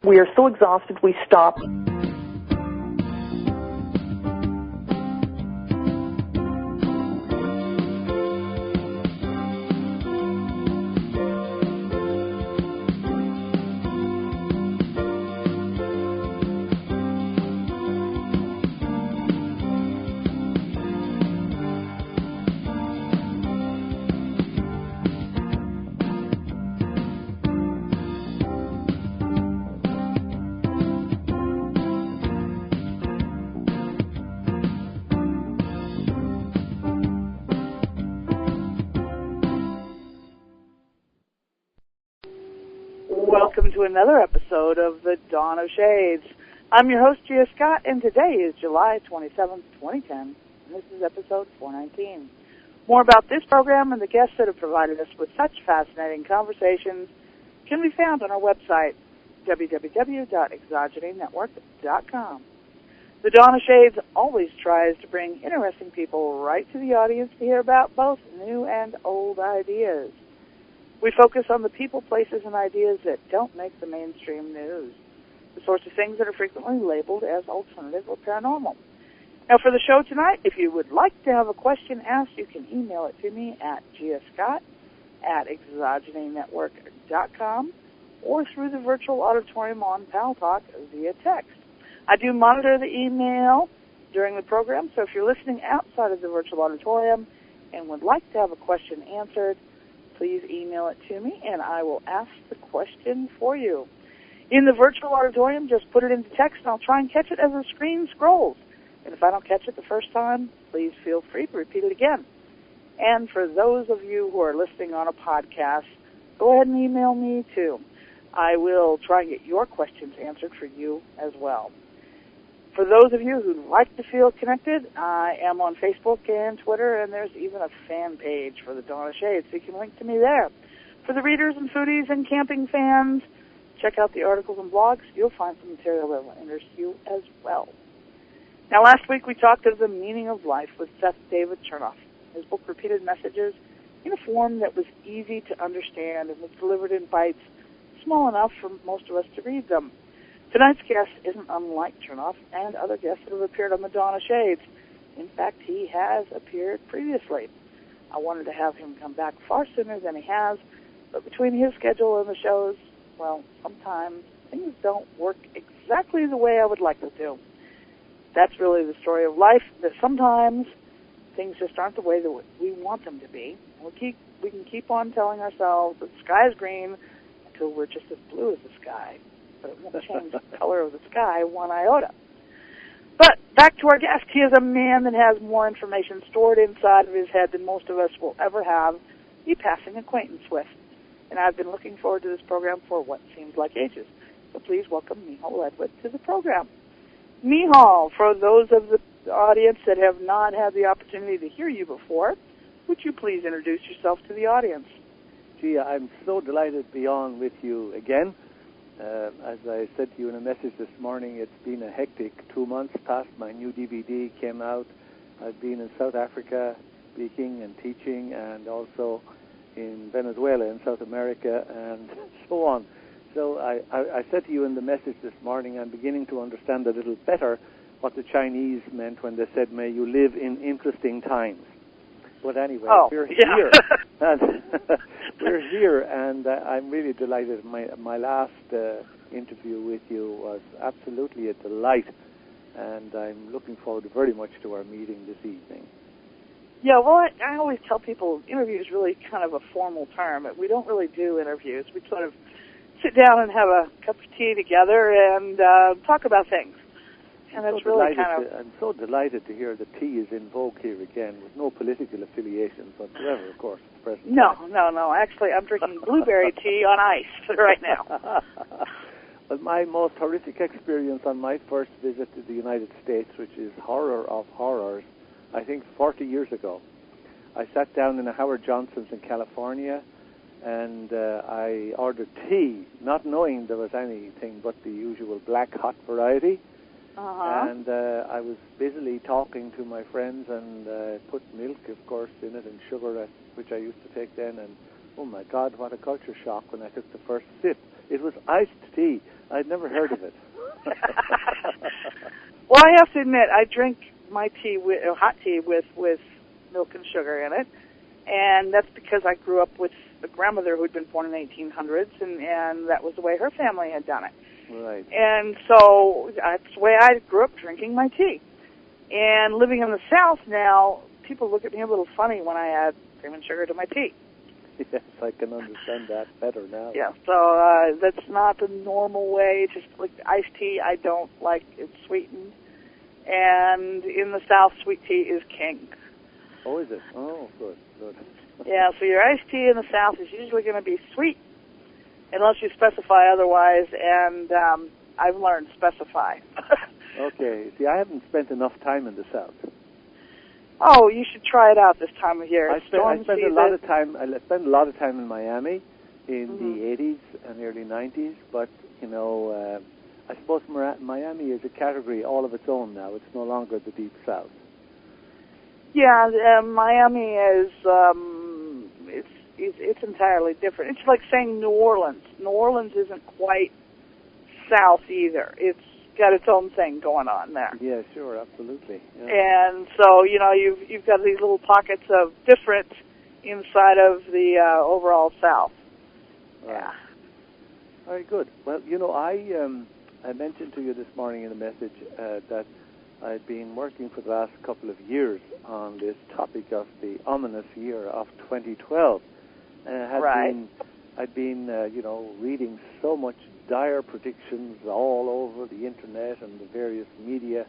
We are so exhausted we stop. Welcome to another episode of The Dawn of Shades. I'm your host, Gia Scott, and today is July 27th, 2010, and this is episode 419. More about this program and the guests that have provided us with such fascinating conversations can be found on our website, www.exogeneinetwork.com. The Dawn of Shades always tries to bring interesting people right to the audience to hear about both new and old ideas. We focus on the people, places, and ideas that don't make the mainstream news, the sorts of things that are frequently labeled as alternative or paranormal. Now, for the show tonight, if you would like to have a question asked, you can email it to me at giascott@exogeneinetwork.com or through the virtual auditorium on Paltalk via text. I do monitor the email during the program, so if you're listening outside of the virtual auditorium and would like to have a question answered, please email it to me, and I will ask the question for you. In the virtual auditorium, just put it into text, and I'll try and catch it as the screen scrolls. And if I don't catch it the first time, please feel free to repeat it again. And for those of you who are listening on a podcast, go ahead and email me, too. I will try and get your questions answered for you as well. For those of you who'd like to feel connected, I am on Facebook and Twitter, and there's even a fan page for the Dawn of Shades, so you can link to me there. For the readers and foodies and camping fans, check out the articles and blogs. You'll find some material that will interest you as well. Now, last week we talked of the meaning of life with Seth David Chernoff. His book repeated messages in a form that was easy to understand and was delivered in bites small enough for most of us to read them. Tonight's guest isn't unlike Chernoff and other guests that have appeared on the Dawn of Shades. In fact, he has appeared previously. I wanted to have him come back far sooner than he has, but between his schedule and the shows, well, sometimes things don't work exactly the way I would like them to. That's really the story of life, that sometimes things just aren't the way that we want them to be. We can keep on telling ourselves that the sky is green until we're just as blue as the sky. But it won't change the color of the sky one iota. But back to our guest. He is a man that has more information stored inside of his head than most of us will ever have a passing acquaintance with. And I've been looking forward to this program for what seems like ages. So please welcome Micheal Ledwith to the program. Micheal, for those of the audience that have not had the opportunity to hear you before, would you please introduce yourself to the audience? Gee, I'm so delighted to be on with you again. As I said to you in a message this morning, it's been a hectic 2 months past my new DVD came out. I've been in South Africa speaking and teaching, and also in Venezuela in South America, and so on. So I said to you in the message this morning, I'm beginning to understand a little better what the Chinese meant when they said, may you live in interesting times. But anyway, we're here. And we're here, and I'm really delighted. My last interview with you was absolutely a delight, and I'm looking forward very much to our meeting this evening. Yeah, well, I always tell people interview is really kind of a formal term. We don't really do interviews. We sort of sit down and have a cup of tea together and talk about things. And it's really kind of... I'm so delighted to hear that tea is in vogue here again, with no political affiliations whatsoever, of course, at the present time. No. Actually, I'm drinking blueberry tea on ice right now. Well, my most horrific experience on my first visit to the United States, which is horror of horrors, I think 40 years ago. I sat down in a Howard Johnson's in California, and I ordered tea, not knowing there was anything but the usual black hot variety. And I was busily talking to my friends and put milk, of course, in it and sugar, which I used to take then. And, oh, my God, what a culture shock when I took the first sip. It was iced tea. I'd never heard of it. Well, I have to admit, I drink my tea with hot tea with milk and sugar in it, and that's because I grew up with a grandmother who'd been born in the 1800s, and that was the way her family had done it. Right. And so that's the way I grew up drinking my tea. And living in the South now, people look at me a little funny when I add cream and sugar to my tea. Yes, I can understand that better now. Yeah, so that's not the normal way. Just like iced tea, I don't like it sweetened. And in the South, sweet tea is king. Oh, is it? Oh, good. Yeah, so your iced tea in the South is usually going to be sweet, unless you specify otherwise, and I've learned specify. Okay. See, I haven't spent enough time in the South. Oh, you should try it out this time of year. I spent a lot of time. I spent a lot of time in Miami in the 80s and early 90s. But I suppose Miami is a category all of its own now. It's no longer the Deep South. Yeah, Miami is. It's entirely different. It's like saying New Orleans. New Orleans isn't quite South either. It's got its own thing going on there. Yeah, sure, absolutely. Yeah. And so, you've got these little pockets of different inside of the overall South. Right. Yeah. Very good. Well, I mentioned to you this morning in a message that I've been working for the last couple of years on this topic of the ominous year of 2012. And I'd been reading so much dire predictions all over the internet and the various media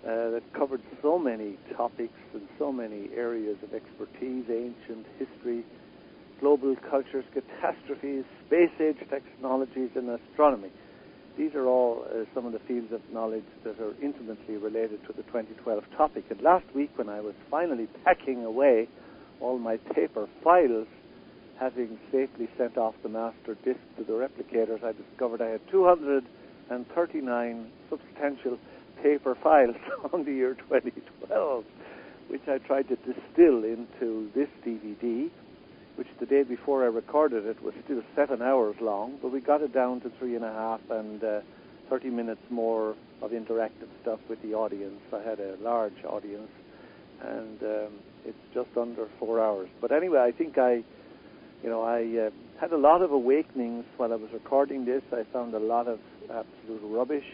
that covered so many topics and so many areas of expertise, ancient history, global cultures, catastrophes, space-age technologies, and astronomy. These are all some of the fields of knowledge that are intimately related to the 2012 topic. And last week, when I was finally packing away all my paper files, having safely sent off the master disk to the replicators, I discovered I had 239 substantial paper files on the year 2012, which I tried to distill into this DVD, which the day before I recorded it was still 7 hours long, but we got it down to 3.5 and 30 minutes more of interactive stuff with the audience. I had a large audience, and it's just under 4 hours. But anyway, I think I had a lot of awakenings while I was recording this. I found a lot of absolute rubbish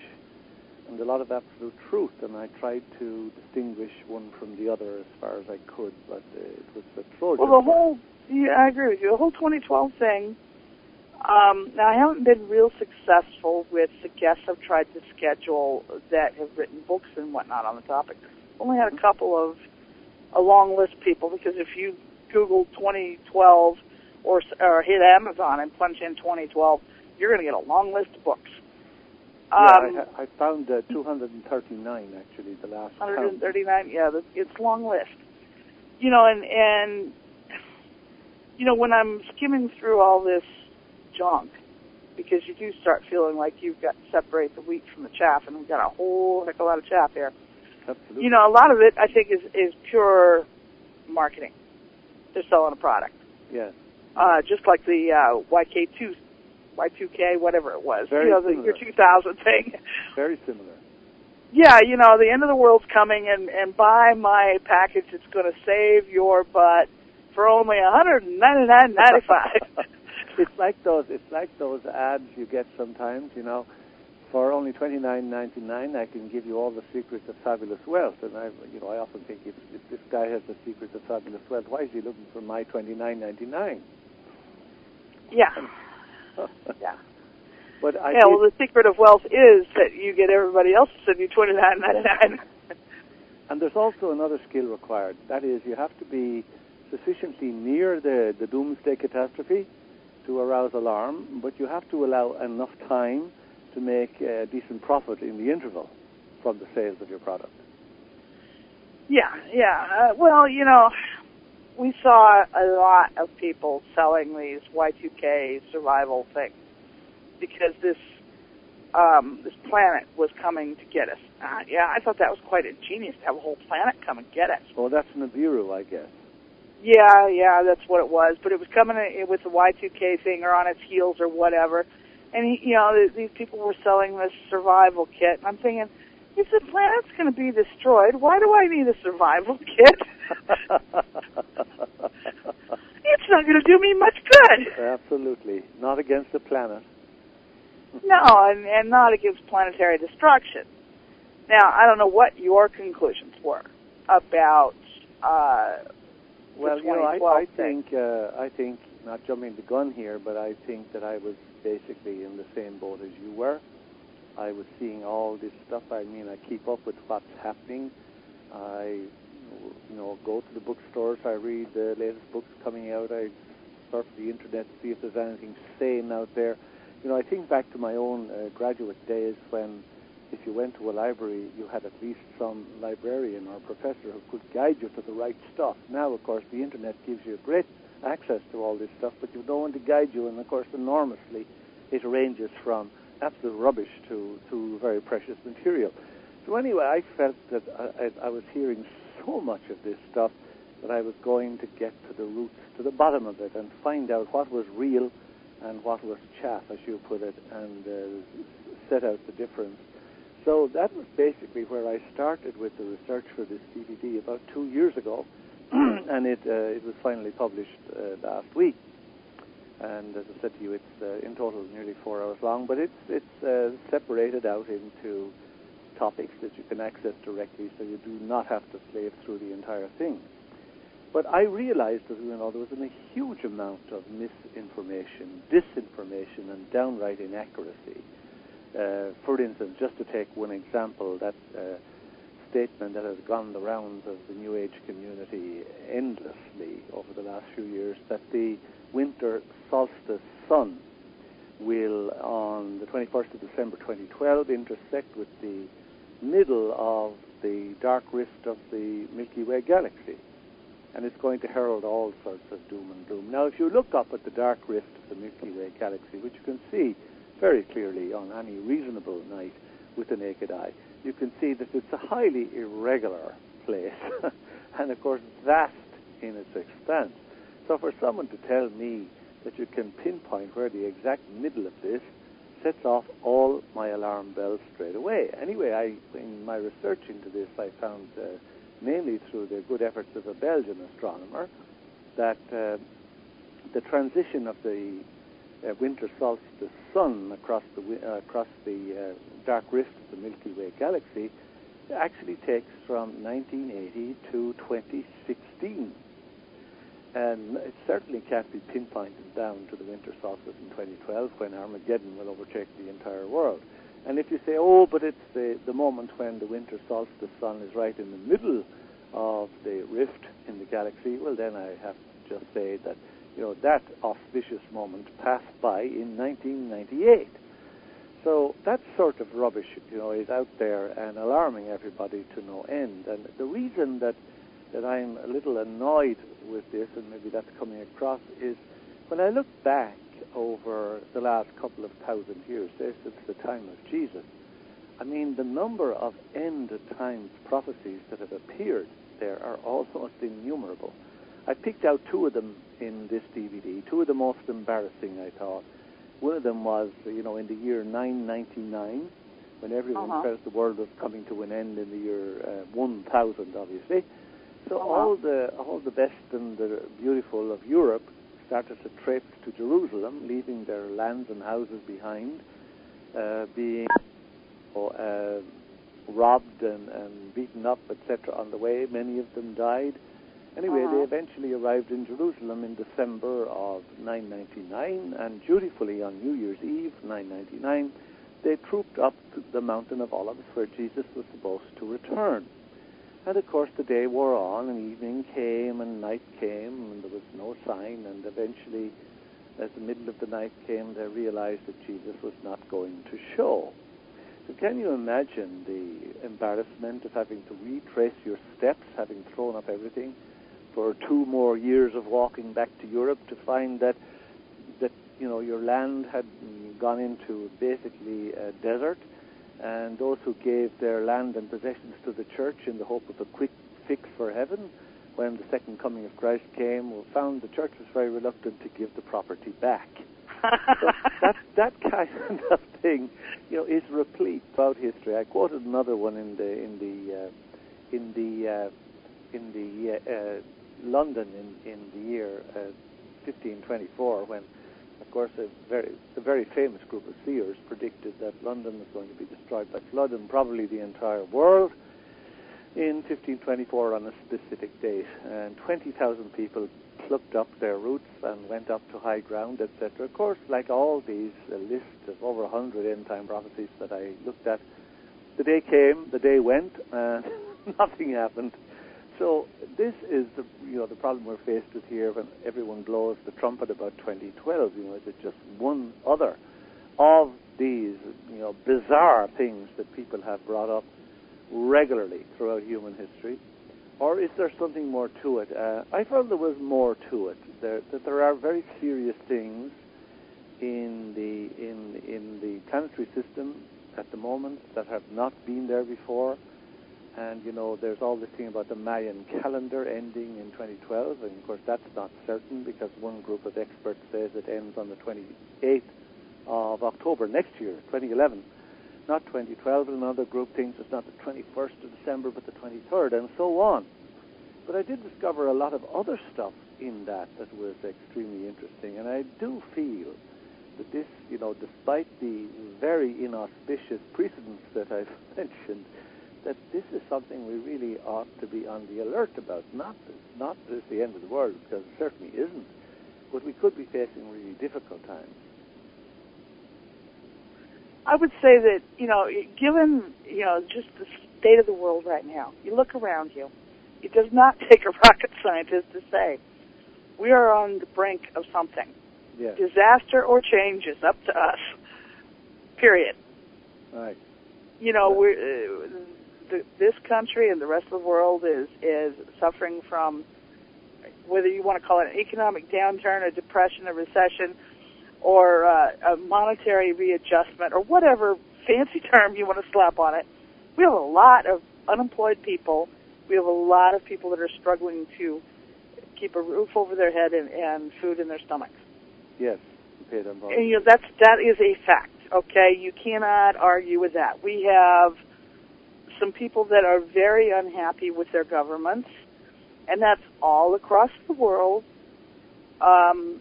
and a lot of absolute truth, and I tried to distinguish one from the other as far as I could, but it was a Trojan. Well, I agree with you. The whole 2012 thing, now I haven't been real successful with the guests I've tried to schedule that have written books and whatnot on the topic. I've only had a couple of a long list of people, because if you Google 2012 or hit Amazon and punch in 2012, you're going to get a long list of books. I found 239, actually, the last 139, yeah, it's a long list. And when I'm skimming through all this junk, because you do start feeling like you've got to separate the wheat from the chaff, and we've got a whole heck of a lot of chaff here. Absolutely. A lot of it, I think, is pure marketing. They're selling a product. Yes. Just like the Y2K, whatever it was. Very the year 2000 thing. Very similar. Yeah, the end of the world's coming, and buy my package. It's going to save your butt for only $199.95. It's like those ads you get sometimes. For only $29.99, I can give you all the secrets of fabulous wealth. And I often think if this guy has the secrets of fabulous wealth, why is he looking for my $29.99? Yeah. Yeah. But the secret of wealth is that you get everybody else to send you $29.99. And there's also another skill required. That is, you have to be sufficiently near the doomsday catastrophe to arouse alarm, but you have to allow enough time to make a decent profit in the interval from the sales of your product. Yeah. We saw a lot of people selling these Y2K survival things because this planet was coming to get us. I thought that was quite ingenious to have a whole planet come and get us. Well, that's Nibiru, I guess. Yeah, that's what it was. But it was coming with the Y2K thing or on its heels or whatever. And, these people were selling this survival kit. And I'm thinking, if the planet's going to be destroyed, why do I need a survival kit? It's not going to do me much good. Absolutely. Not against the planet. No, and not against planetary destruction. Now, I don't know what your conclusions were about well, the 2012 I think, not jumping the gun here, but I think that I was basically in the same boat as you were. I was seeing all this stuff. I mean, I keep up with what's happening. I, go to the bookstores. I read the latest books coming out. I surf the internet to see if there's anything sane out there. I think back to my own graduate days when, if you went to a library, you had at least some librarian or professor who could guide you to the right stuff. Now, of course, the internet gives you great access to all this stuff, but you've no one to guide you, and, of course, enormously, it ranges from absolute rubbish to very precious material. So anyway, I felt that I was hearing so much of this stuff that I was going to get to the roots, to the bottom of it, and find out what was real and what was chaff, as you put it, and set out the difference. So that was basically where I started with the research for this DVD about 2 years ago, and it was finally published last week. And as I said to you, it's in total nearly 4 hours long, but it's separated out into topics that you can access directly, so you do not have to slave through the entire thing. But I realized that there was a huge amount of misinformation, disinformation, and downright inaccuracy. For instance, just to take one example, that statement that has gone the rounds of the New Age community endlessly over the last few years, that the winter solstice sun will, on the 21st of December 2012, intersect with the middle of the dark rift of the Milky Way galaxy. And it's going to herald all sorts of doom and gloom. Now, if you look up at the dark rift of the Milky Way galaxy, which you can see very clearly on any reasonable night with the naked eye, you can see that it's a highly irregular place, and, of course, vast in its expanse. So for someone to tell me that you can pinpoint where the exact middle of this sets off all my alarm bells straight away. Anyway, in my research into this, I found, mainly through the good efforts of a Belgian astronomer, that the transition of the winter solstice sun across the dark rift of the Milky Way galaxy actually takes from 1980 to 2016. And it certainly can't be pinpointed down to the winter solstice in 2012 when Armageddon will overtake the entire world. And if you say, but it's the moment when the winter solstice sun is right in the middle of the rift in the galaxy, well, then I have to just say that, that auspicious moment passed by in 1998. So that sort of rubbish, is out there and alarming everybody to no end. And the reason that I'm a little annoyed with this, and maybe that's coming across, is when I look back over the last couple of 1,000 years, say since the time of Jesus, I mean, the number of end-times prophecies that have appeared there are almost innumerable. I picked out 2 of them in this DVD, 2 of the most embarrassing, I thought. One of them was, in the year 999, when everyone felt the world was coming to an end in the year 1000, obviously. So all the best and the beautiful of Europe started to traipse to Jerusalem, leaving their lands and houses behind, being robbed and beaten up, etc. on the way. Many of them died. Anyway, they eventually arrived in Jerusalem in December of 999, and dutifully on New Year's Eve, 999, they trooped up to the Mountain of Olives where Jesus was supposed to return. And, of course, the day wore on, and evening came, and night came, and there was no sign, and eventually, as the middle of the night came, they realized that Jesus was not going to show. So can you imagine the embarrassment of having to retrace your steps, having thrown up everything, for 2 more years of walking back to Europe to find that your land had gone into basically a desert, and those who gave their land and possessions to the church in the hope of a quick fix for heaven, when the second coming of Christ came, found the church was very reluctant to give the property back. So that kind of thing, is replete throughout history. I quoted another one in London in the year 1524, when, of course, a very famous group of seers predicted that London was going to be destroyed by flood, and probably the entire world, in 1524 on a specific date. And 20,000 people plucked up their roots and went up to high ground, etc. Of course, like all these lists of over 100 end-time prophecies that I looked at, the day came, the day went, and nothing happened. So this is the problem we're faced with here when everyone blows the trumpet about 2012. Is it just one other of these bizarre things that people have brought up regularly throughout human history, or is there something more to it? I found there was more to it. That there are very serious things in the planetary system at the moment that have not been there before. And, there's all this thing about the Mayan calendar ending in 2012, and of course that's not certain because one group of experts says it ends on the 28th of October next year, 2011, not 2012, and another group thinks it's not the 21st of December but the 23rd, and so on. But I did discover a lot of other stuff in that was extremely interesting, and I do feel that this, despite the very inauspicious precedents that I've mentioned, that this is something we really ought to be on the alert about. Not that it's the end of the world, because it certainly isn't, but we could be facing really difficult times. I would say that, given, just the state of the world right now, you look around you, it does not take a rocket scientist to say we are on the brink of something. Yes. Disaster or change is up to us, period. Right. This country and the rest of the world is suffering from, whether you want to call it an economic downturn, a depression, a recession, or a monetary readjustment, or whatever fancy term you want to slap on it. We have a lot of unemployed people. We have a lot of people that are struggling to keep a roof over their head and food in their stomachs. Yes, paid on board. And that is a fact. Okay, you cannot argue with that. We have some people that are very unhappy with their governments, and that's all across the world.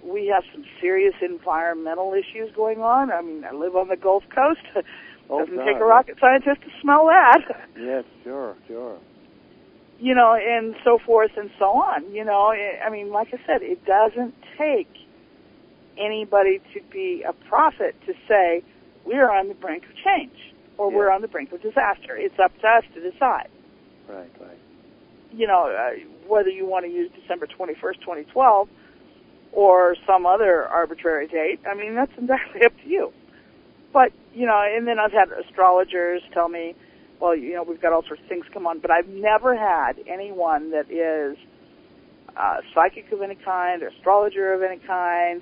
We have some serious environmental issues going on. I mean, I live on the Gulf Coast. Doesn't take a rocket scientist to smell that. Yes, sure. And so forth and so on. I mean, like I said, it doesn't take anybody to be a prophet to say we're on the brink of change or we're on the brink of disaster. It's up to us to decide. Right. Whether you want to use December 21st, 2012, or some other arbitrary date, I mean, that's entirely up to you. But, and then I've had astrologers tell me, well, we've got all sorts of things come on, but I've never had anyone that is psychic of any kind, or astrologer of any kind,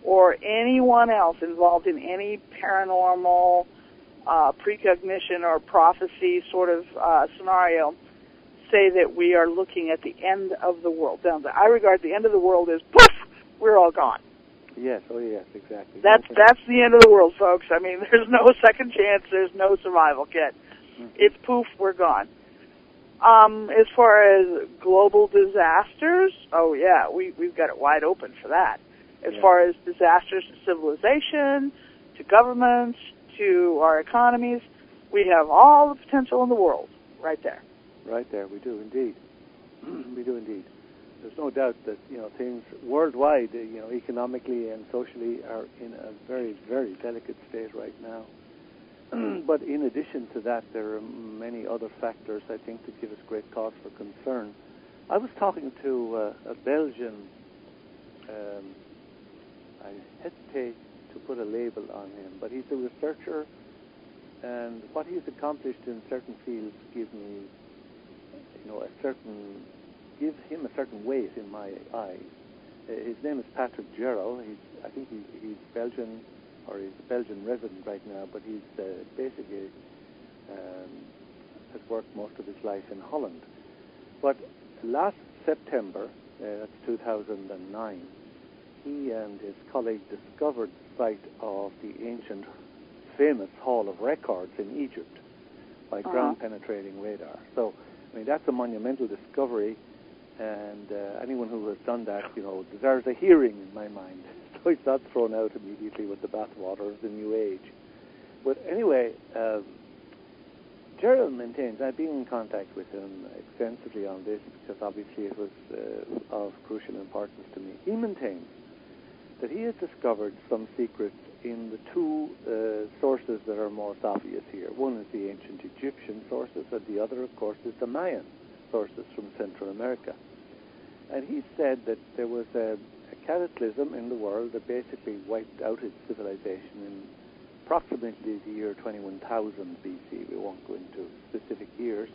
or anyone else involved in any paranormal precognition or prophecy sort of scenario say that we are looking at the end of the world. I regard the end of the world as poof, we're all gone. Yes, yes, exactly. That's the end of the world, folks. I mean, there's no second chance. There's no survival kit. Mm-hmm. It's poof, we're gone. As far as global disasters, oh yeah, we've got it wide open for that. As far as disasters to civilization, to governments, to our economies, we have all the potential in the world right there. Right there, we do indeed. We do indeed. There's no doubt that things worldwide, economically and socially, are in a very, very delicate state right now. But in addition to that, there are many other factors, I think, that give us great cause for concern. I was talking to a Belgian, I hesitate to put a label on him, but he's a researcher, and what he's accomplished in certain fields gives him a certain weight in my eyes. His name is Patrick Gerald. I think he's Belgian, or he's a Belgian resident right now, but he's basically has worked most of his life in Holland. But last September, that's 2009, he and his colleague discovered site of the ancient, famous Hall of Records in Egypt by ground-penetrating radar. So, I mean, that's a monumental discovery, and anyone who has done that, deserves a hearing in my mind. So it's not thrown out immediately with the bathwater of the New Age. But anyway, Gerald maintains, I've been in contact with him extensively on this because obviously it was of crucial importance to me. He maintains that he has discovered some secrets in the two sources that are most obvious here. One is the ancient Egyptian sources, and the other, of course, is the Mayan sources from Central America. And he said that there was a cataclysm in the world that basically wiped out its civilization in approximately the year 21,000 BC. We won't go into specific years,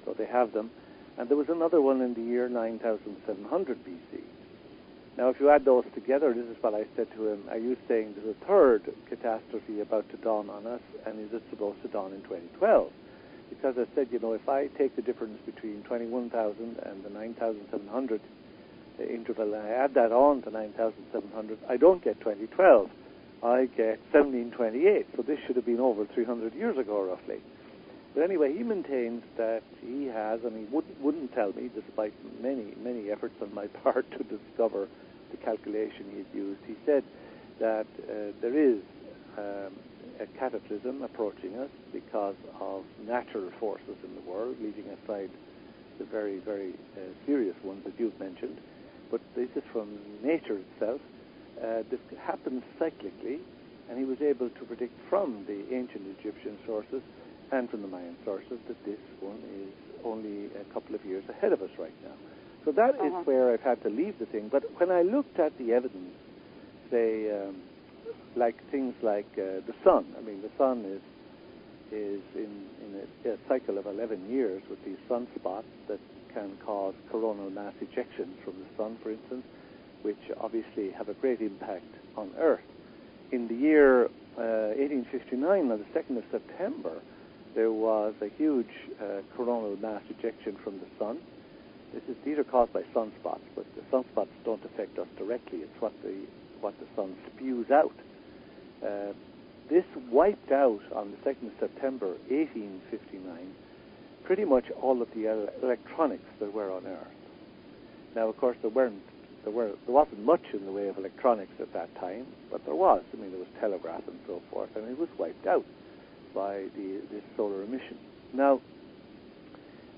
though they have them. And there was another one in the year 9,700 BC. Now, if you add those together, this is what I said to him, are you saying there's a third catastrophe about to dawn on us, and is it supposed to dawn in 2012? Because I said, if I take the difference between 21,000 and the 9,700 interval, and I add that on to 9,700, I don't get 2012. I get 1728, so this should have been over 300 years ago, roughly. But anyway, he maintains that he has, and he wouldn't tell me, despite many, many efforts on my part to discover the calculation he'd used. He said that there is a cataclysm approaching us because of natural forces in the world, leaving aside the very, very serious ones that you've mentioned. But this is from nature itself. This happens cyclically, and he was able to predict from the ancient Egyptian sources and from the Mayan sources that this one is only a couple of years ahead of us right now. So that is where I've had to leave the thing. But when I looked at the evidence, say, like things like the sun, I mean, the sun is in a cycle of 11 years with these sunspots that can cause coronal mass ejections from the sun, for instance, which obviously have a great impact on Earth. In the year 1859, on the 2nd of September, there was a huge coronal mass ejection from the sun. These are caused by sunspots, but the sunspots don't affect us directly. It's what the sun spews out. This wiped out on the 2nd of September, 1859, pretty much all of the electronics that were on Earth. Now, of course, there wasn't much in the way of electronics at that time, but there was. I mean, there was telegraph and so forth, and it was wiped out by this solar emission. Now,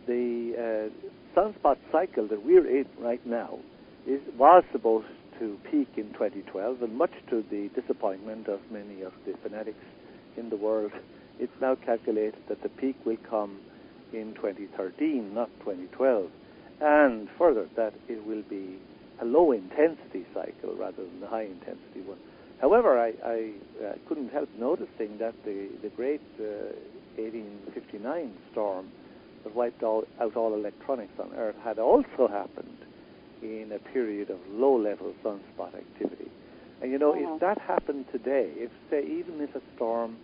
the sunspot cycle that we're in right now was supposed to peak in 2012, and much to the disappointment of many of the fanatics in the world, it's now calculated that the peak will come in 2013, not 2012, and further, that it will be a low-intensity cycle rather than the high-intensity one. However, I couldn't help noticing that the great 1859 storm that wiped out all electronics on Earth had also happened in a period of low-level sunspot activity. And, if that happened today, even if a storm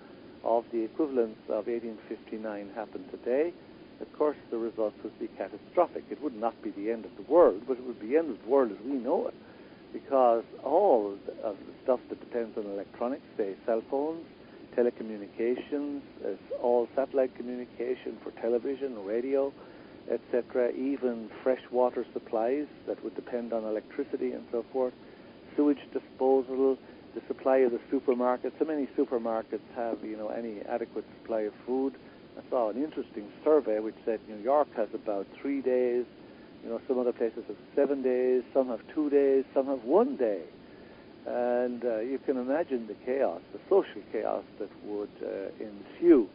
of the equivalence of 1859 happened today, of course the results would be catastrophic. It would not be the end of the world, but it would be the end of the world as we know it, because all of the stuff that depends on electronics, say cell phones, telecommunications, all satellite communication for television, radio, etc., even fresh water supplies that would depend on electricity and so forth, sewage disposal, the supply of the supermarkets. So many supermarkets have, any adequate supply of food. I saw an interesting survey which said New York has about 3 days, some other places have 7 days, some have 2 days, some have 1 day. And you can imagine the chaos, the social chaos that would ensue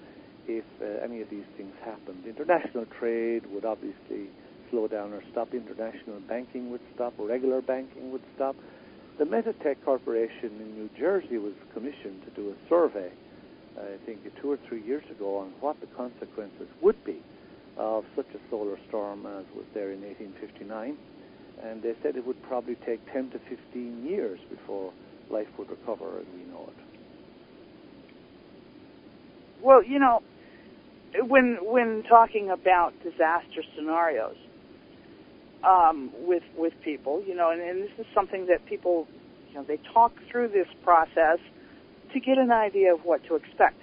if any of these things happened. International trade would obviously slow down or stop. International banking would stop. Regular banking would stop. The Metatech Corporation in New Jersey was commissioned to do a survey, I think 2 or 3 years ago, on what the consequences would be of such a solar storm as was there in 1859. And they said it would probably take 10 to 15 years before life would recover as we know it. Well, when talking about disaster scenarios with people, and this is something that people, they talk through this process to get an idea of what to expect.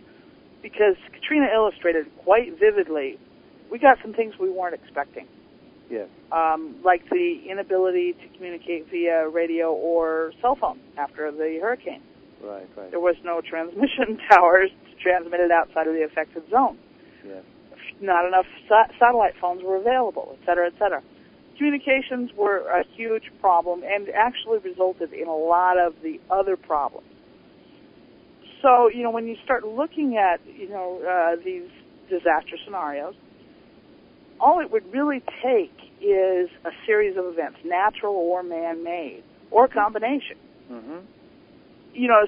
Because Katrina illustrated quite vividly, we got some things we weren't expecting. Yes. Like the inability to communicate via radio or cell phone after the hurricane. Right. There was no transmission towers to transmit it outside of the affected zone. Yes. Not enough satellite phones were available, et cetera, et cetera. Communications were a huge problem and actually resulted in a lot of the other problems. So, when you start looking at, these disaster scenarios, all it would really take is a series of events, natural or man-made, or a combination. Mm-hmm.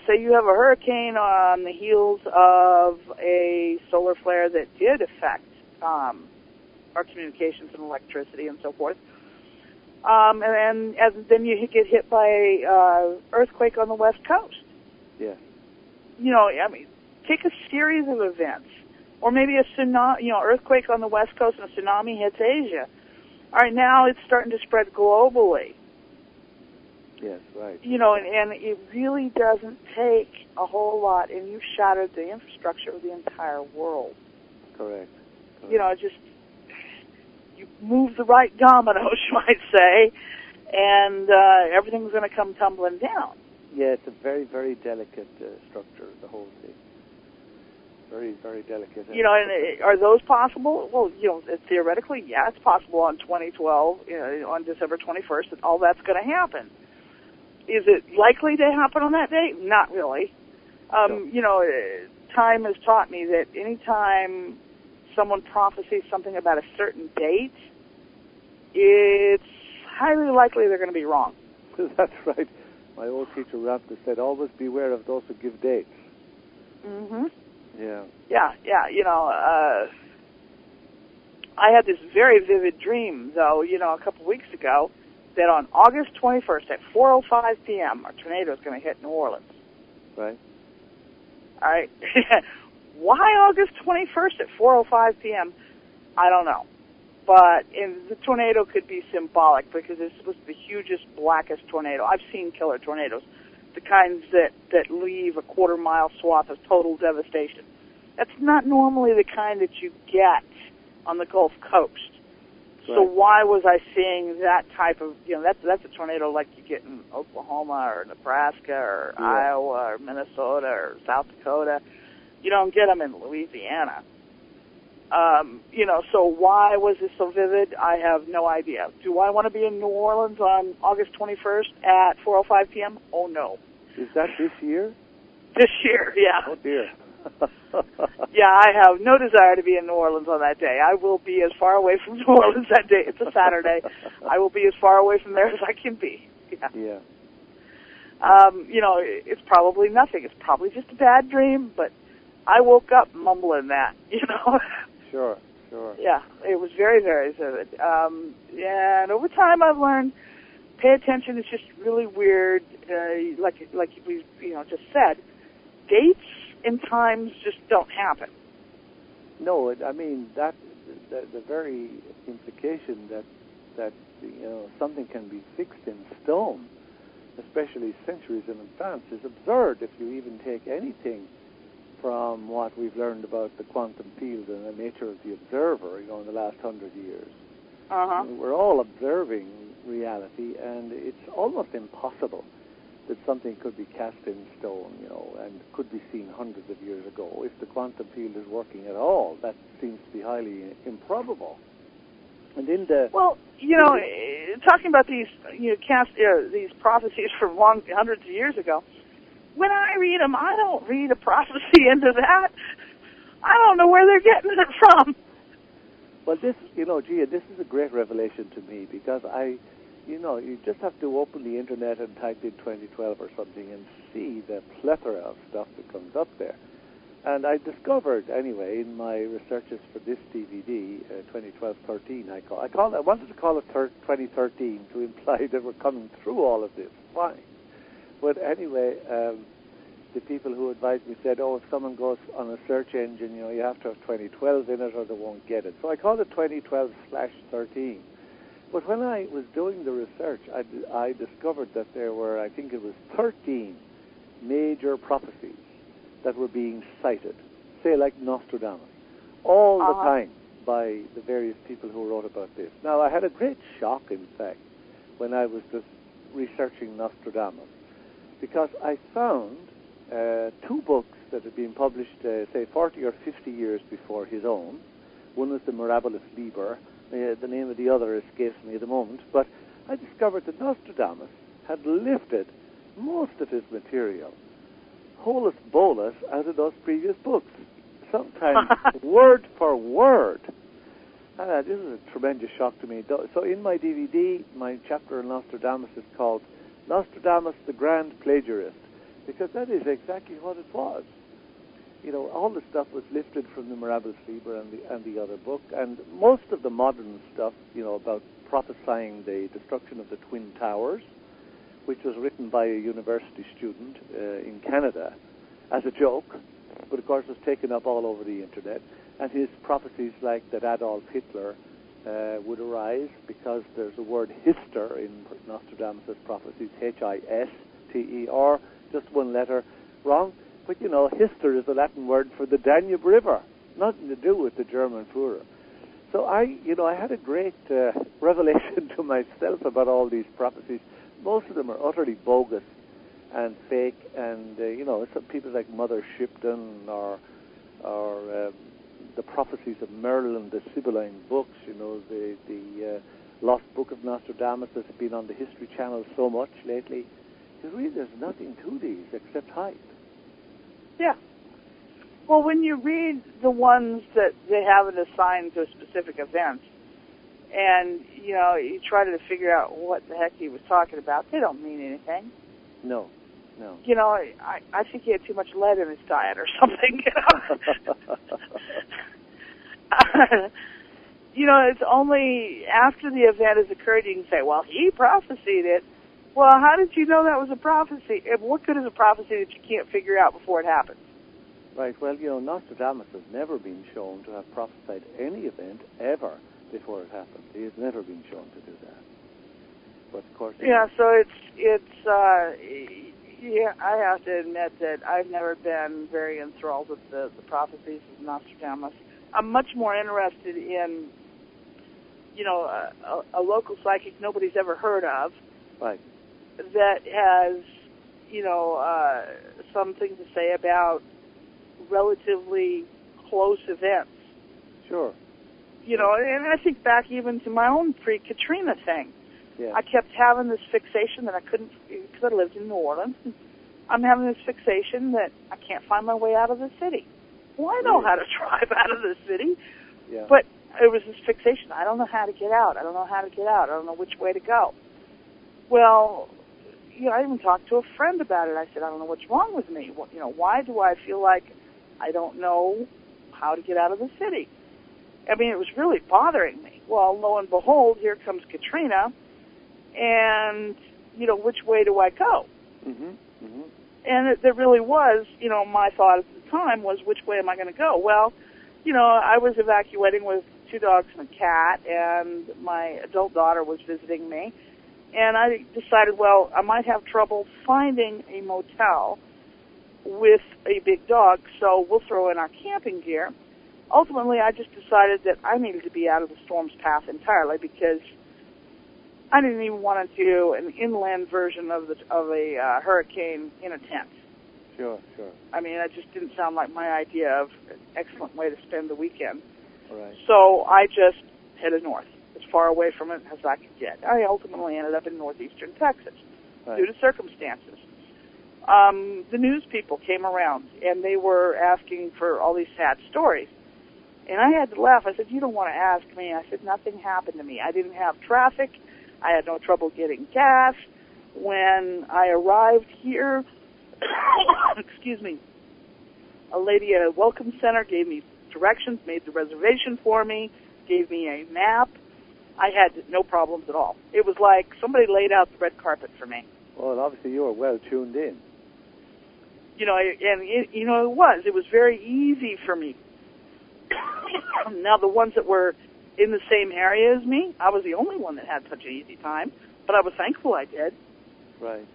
Say you have a hurricane on the heels of a solar flare that did affect our communications and electricity and so forth. And then you get hit by an earthquake on the West Coast. Yeah. Take a series of events. Or maybe a tsunami, earthquake on the West Coast and a tsunami hits Asia. All right, now it's starting to spread globally. Yes, right. And it really doesn't take a whole lot, and you've shattered the infrastructure of the entire world. Correct. You move the right dominoes, you might say, and everything's going to come tumbling down. Yeah, it's a very, very delicate structure, the whole thing. Very, very delicate. And are those possible? Well, theoretically, yeah, it's possible on 2012, on December 21st, that all that's going to happen. Is it likely to happen on that day? Not really. No. Time has taught me that anytime someone prophesies something about a certain date, it's highly likely they're going to be wrong. That's right. My old teacher Raptor said, always beware of those who give dates. Mm-hmm. Yeah. Yeah. I had this very vivid dream, though, a couple of weeks ago, that on August 21st at 4:05 p.m., a tornado is going to hit New Orleans. Right. All right. Why August 21st at 4:05 p.m.? I don't know. But the tornado could be symbolic because this was the hugest, blackest tornado. I've seen killer tornadoes, the kinds that leave a quarter-mile swath of total devastation. That's not normally the kind that you get on the Gulf Coast. Right. So why was I seeing that type of, that's a tornado like you get in Oklahoma or Nebraska or Iowa or Minnesota or South Dakota. You don't get them in Louisiana. So why was this so vivid? I have no idea. Do I want to be in New Orleans on August 21st at 4:05 p.m.? Oh, no. Is that this year? This year, yeah. Oh, dear. Yeah, I have no desire to be in New Orleans on that day. I will be as far away from New Orleans that day. It's a Saturday. I will be as far away from there as I can be. Yeah. It's probably nothing. It's probably just a bad dream, but I woke up mumbling that, Sure. Yeah, it was very, very vivid. And over time I've learned, pay attention. It's just really weird, like we just said. Dates and times just don't happen. No, that the very implication that something can be fixed in stone, especially centuries in advance, is absurd if you even take anything from what we've learned about the quantum field and the nature of the observer, in the last 100 years. Uh-huh. We're all observing reality, and it's almost impossible that something could be cast in stone, and could be seen hundreds of years ago. If the quantum field is working at all, that seems to be highly improbable. And in the talking about these these prophecies from hundreds of years ago. When I read them, I don't read a prophecy into that. I don't know where they're getting it from. Well, this, Gia, this is a great revelation to me because you just have to open the internet and type in 2012 or something and see the plethora of stuff that comes up there. And I discovered, anyway, in my researches for this DVD, 2012-13, I wanted to call it 2013 to imply that we're coming through all of this. Why? But anyway, the people who advised me said, if someone goes on a search engine, you have to have 2012 in it or they won't get it. So I called it 2012/13. But when I was doing the research, I discovered that there were, I think it was 13 major prophecies that were being cited, say like Nostradamus, all the time by the various people who wrote about this. Now, I had a great shock, in fact, when I was just researching Nostradamus, because I found 2 books that had been published, say, 40 or 50 years before his own. One was the Mirabilis Liber. The name of the other escapes me at the moment. But I discovered that Nostradamus had lifted most of his material, holus bolus, out of those previous books, sometimes word for word. This is a tremendous shock to me. So in my DVD, my chapter on Nostradamus is called Nostradamus the Grand Plagiarist, because that is exactly what it was. You know, all the stuff was lifted from the Mirabilis Liber and the other book, and most of the modern stuff, you know, about prophesying the destruction of the Twin Towers, which was written by a university student in Canada as a joke, but of course was taken up all over the internet, and his prophecies like that Adolf Hitler would arise, because there's a word hister in Nostradamus' prophecies, Hister, just one letter wrong. But, you know, hister is the Latin word for the Danube River, nothing to do with the German Führer. So I had a great revelation to myself about all these prophecies. Most of them are utterly bogus and fake, and, some people like Mother Shipton or the prophecies of Merlin, the Sibylline books, the Lost Book of Nostradamus that's been on the History Channel so much lately. There's nothing to these except hype. Yeah. Well, when you read the ones that they have it assigned to specific events, and, you try to figure out what the heck he was talking about, they don't mean anything. No. I think he had too much lead in his diet or something, it's only after the event has occurred you can say, well, he prophesied it. Well, how did you know that was a prophecy? What good is a prophecy that you can't figure out before it happens? Right. Well, Nostradamus has never been shown to have prophesied any event ever before it happened. He has never been shown to do that. But of course. Yeah. So I have to admit that I've never been very enthralled with the prophecies of Nostradamus. I'm much more interested in, a local psychic nobody's ever heard of. Right. That has, something to say about relatively close events. Sure. And I think back even to my own pre-Katrina thing. Yeah. I kept having this fixation that I couldn't, because I lived in New Orleans. I'm having this fixation that I can't find my way out of the city. Well, I know how to drive out of the city, but it was this fixation. I don't know how to get out. I don't know which way to go. Well, I even talked to a friend about it. I said, I don't know what's wrong with me. Why do I feel like I don't know how to get out of the city? I mean, it was really bothering me. Well, lo and behold, here comes Katrina, and, which way do I go? Mm-hmm. Mm-hmm. And there really was, my thought at the time was, which way am I going to go? Well, I was evacuating with 2 dogs and a cat, and my adult daughter was visiting me. And I decided, well, I might have trouble finding a motel with a big dog, so we'll throw in our camping gear. Ultimately, I just decided that I needed to be out of the storm's path entirely, because I didn't even want to do an inland version of a hurricane in a tent. Sure. I mean, that just didn't sound like my idea of an excellent way to spend the weekend. All right. So I just headed north, as far away from it as I could get. I ultimately ended up in northeastern Texas due to circumstances. The news people came around, and they were asking for all these sad stories. And I had to laugh. I said, you don't want to ask me. I said, nothing happened to me. I didn't have traffic. I had no trouble getting gas. When I arrived here, excuse me, a lady at a welcome center gave me directions, made the reservation for me, gave me a map. I had no problems at all. It was like somebody laid out the red carpet for me. Well, obviously you were well tuned in. It was. It was very easy for me. Now, the ones that were in the same area as me, I was the only one that had such an easy time, but I was thankful I did. Right.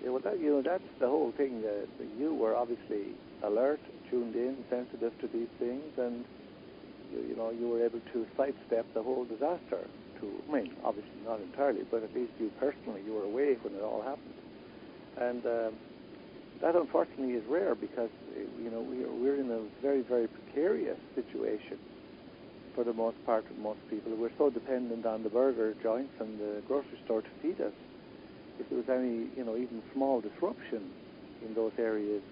Yeah, well, that's the whole thing. That you were obviously alert, tuned in, sensitive to these things, and you were able to sidestep the whole disaster. Obviously not entirely, but at least you personally, you were away when it all happened. And that unfortunately is rare because we're in a very, very precarious situation for the most part with most people. We're so dependent on the burger joints and the grocery store to feed us. If there was any, even small disruption in those areas,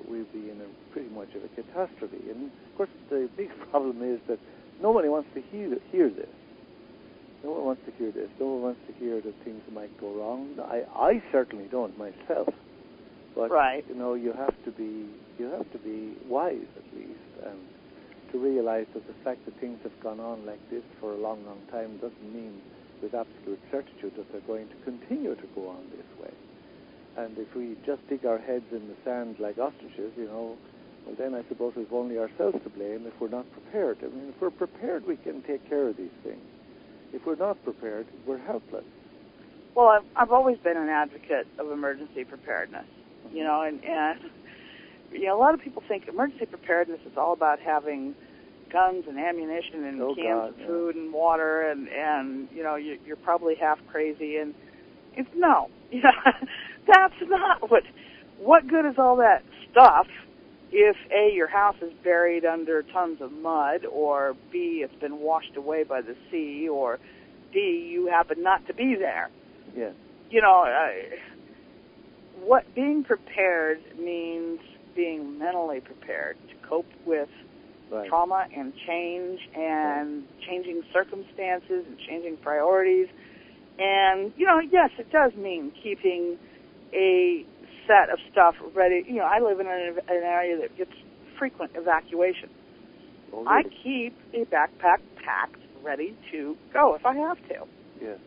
we'd be in pretty much of a catastrophe. And of course, the big problem is that nobody wants to hear this. No one wants to hear this. No one wants to hear that things might go wrong. I certainly don't myself. But right. You have to be wise at least, and to realize that the fact that things have gone on like this for a long, long time doesn't mean with absolute certitude that they're going to continue to go on this way. And if we just dig our heads in the sand like ostriches, well, then I suppose we've only ourselves to blame if we're not prepared. I mean, if we're prepared, we can take care of these things. If we're not prepared, we're helpless. Well, I've always been an advocate of emergency preparedness, and a lot of people think emergency preparedness is all about having guns and ammunition and cans of food and water, and you're probably half crazy, and it's no, that's not what good is all that stuff if A, your house is buried under tons of mud, or B, it's been washed away by the sea, or D, you happen not to be there. Yeah. What being prepared means being mentally prepared to cope with trauma and change and changing circumstances and changing priorities. And, yes, it does mean keeping a set of stuff ready. I live in an area that gets frequent evacuation. Oh, really? I keep a backpack packed, ready to go if I have to. Yeah.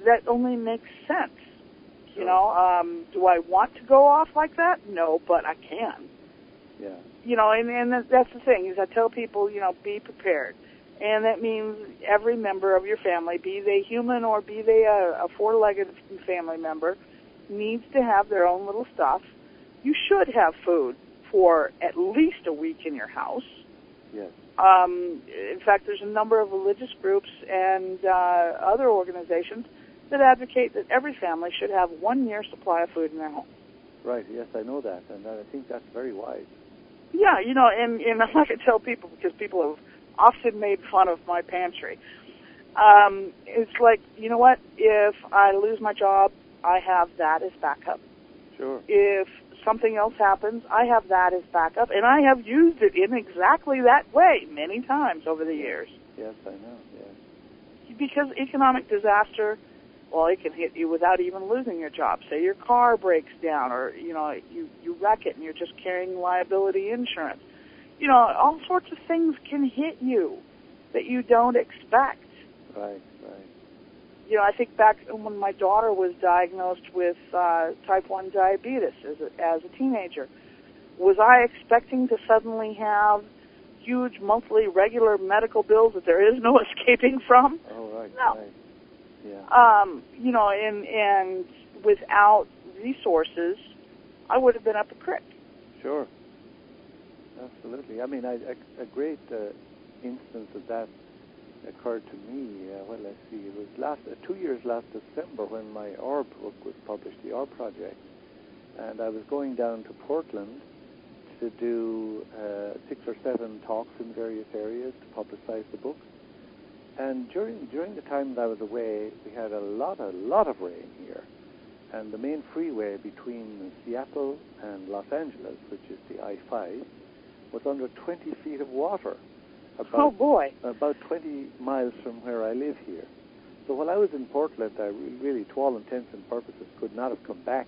That only makes sense. Do I want to go off like that? No, but I can. Yeah. And that's the thing, is I tell people, be prepared. And that means every member of your family, be they human or be they a four-legged family member, needs to have their own little stuff. You should have food for at least a week in your house. Yes. In fact, there's a number of religious groups and other organizations that advocate that every family should have 1 year's supply of food in their home. Right, yes, I know that, and I think that's very wise. Yeah, and like I tell people, because people have often made fun of my pantry, it's like, if I lose my job, I have that as backup. Sure. If something else happens, I have that as backup, and I have used it in exactly that way many times over the years. Yes, I know, yes. Because economic disaster, well, it can hit you without even losing your job. Say your car breaks down, or, you wreck it and you're just carrying liability insurance. All sorts of things can hit you that you don't expect. Right. I think back when my daughter was diagnosed with type 1 diabetes as a teenager. Was I expecting to suddenly have huge monthly regular medical bills that there is no escaping from? Oh, right. No. Right. Yeah. And without resources, I would have been up a creek. Sure. Absolutely. I mean, a great instance of that occurred to me, let's see, it was 2 years last December when my OR book was published, the OR Project, and I was going down to Portland to do 6 or 7 talks in various areas to publicize the book. And during the time that I was away, we had a lot of rain here, and the main freeway between Seattle and Los Angeles, which is the I-5, was under 20 feet of water. About 20 miles from where I live here. So while I was in Portland, I really, to all intents and purposes, could not have come back,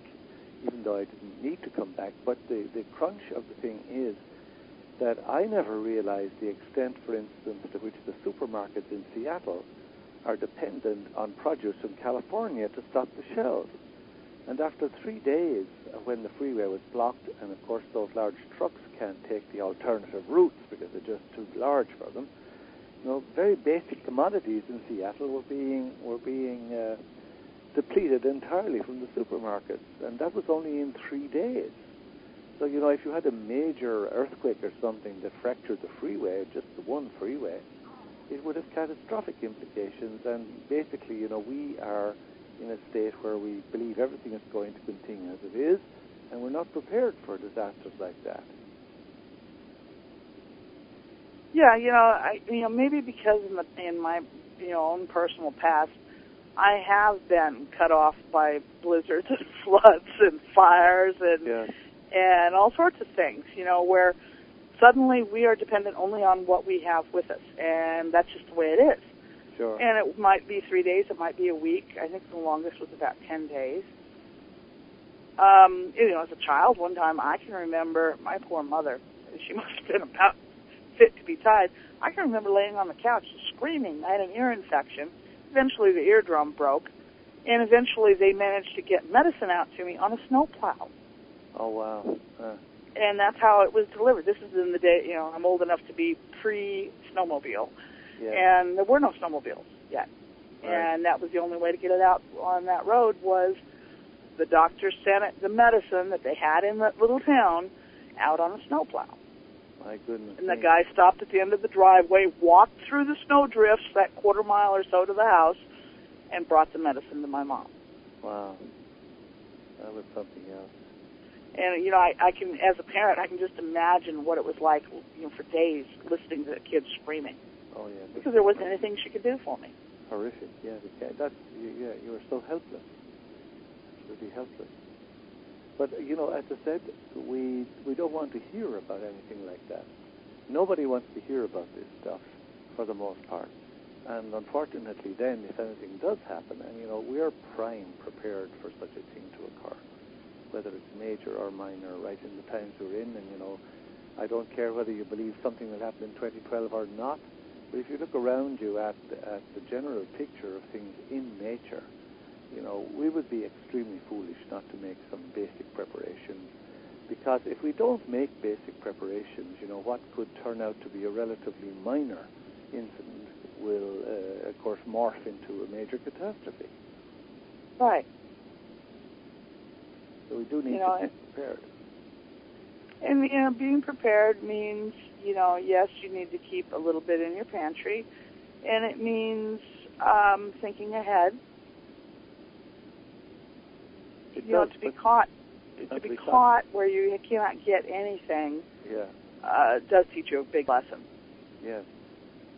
even though I didn't need to come back. But the crunch of the thing is that I never realized the extent, for instance, to which the supermarkets in Seattle are dependent on produce from California to stock the shelves. And after 3 days, when the freeway was blocked, and of course those large trucks can't take the alternative routes because they're just too large for them, very basic commodities in Seattle were being depleted entirely from the supermarkets, and that was only in 3 days. So, you know, if you had a major earthquake or something that fractured the freeway, just the one freeway, it would have catastrophic implications. And basically, you know, we are in a state where we believe everything is going to continue as it is, and we're not prepared for disasters like that. Yeah, maybe because in my own personal past, I have been cut off by blizzards and floods and fires and all sorts of things, where suddenly we are dependent only on what we have with us, and that's just the way it is. Sure. And it might be 3 days, it might be a week. I think the longest was about 10 days. As a child, one time I can remember my poor mother, she must have been about fit to be tied. I can remember laying on the couch screaming. I had an ear infection. Eventually the eardrum broke, and eventually they managed to get medicine out to me on a snowplow. Oh, wow. And that's how it was delivered. This is in the day, I'm old enough to be pre-snowmobile. Yeah. And there were no snowmobiles yet. Right. And that was the only way to get it out on that road was the doctor sent the medicine that they had in that little town out on a snowplow. My goodness. And the guy stopped at the end of the driveway, walked through the snow drifts that quarter mile or so to the house, and brought the medicine to my mom. Wow. That was something else. And, I can, as a parent, I can just imagine what it was like, for days listening to the kids screaming. Oh, yeah. Because there wasn't anything she could do for me. Horrific, yeah. You were so helpless. Really helpless. But, as I said, we don't want to hear about anything like that. Nobody wants to hear about this stuff, for the most part. And unfortunately, then, if anything does happen, and, we are prime prepared for such a thing to occur, whether it's major or minor, right in the times we're in. And, I don't care whether you believe something will happen in 2012 or not, but if you look around you at the general picture of things in nature, we would be extremely foolish not to make some basic preparations. Because if we don't make basic preparations, what could turn out to be a relatively minor incident will, of course, morph into a major catastrophe. Right. So we do need to be prepared. And, being prepared means, yes, you need to keep a little bit in your pantry. And it means thinking ahead. To be caught where you cannot get anything does teach you a big lesson. Yes.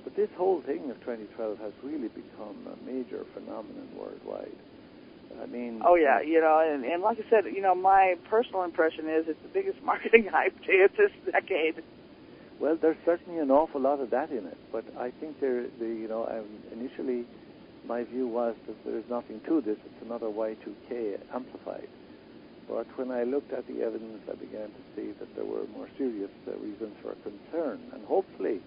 But this whole thing of 2012 has really become a major phenomenon worldwide. I mean... Oh, yeah, and like I said, my personal impression is it's the biggest marketing hype of this decade. Well, there's certainly an awful lot of that in it, but I think initially my view was that there is nothing to this. It's another Y2K amplified. But when I looked at the evidence, I began to see that there were more serious reasons for concern. And hopefully,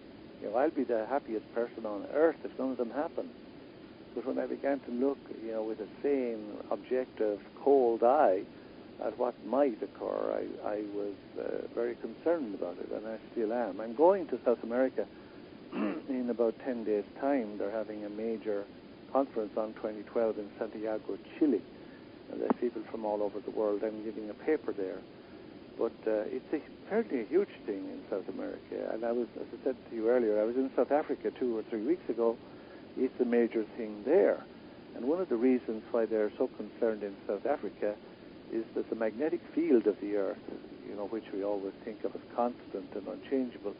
I'll be the happiest person on earth if none of them happen. But when I began to look, with the same objective, cold eye at what might occur, I was very concerned about it, and I still am. I'm going to South America in about 10 days' time. They're having a major conference on 2012 in Santiago, Chile. And there's people from all over the world. I'm giving a paper there. But it's apparently a huge thing in South America. And I was, as I said to you earlier, I was in South Africa 2 or 3 weeks ago. It's a major thing there. And one of the reasons why they're so concerned in South Africa is that the magnetic field of the Earth, which we always think of as constant and unchangeable,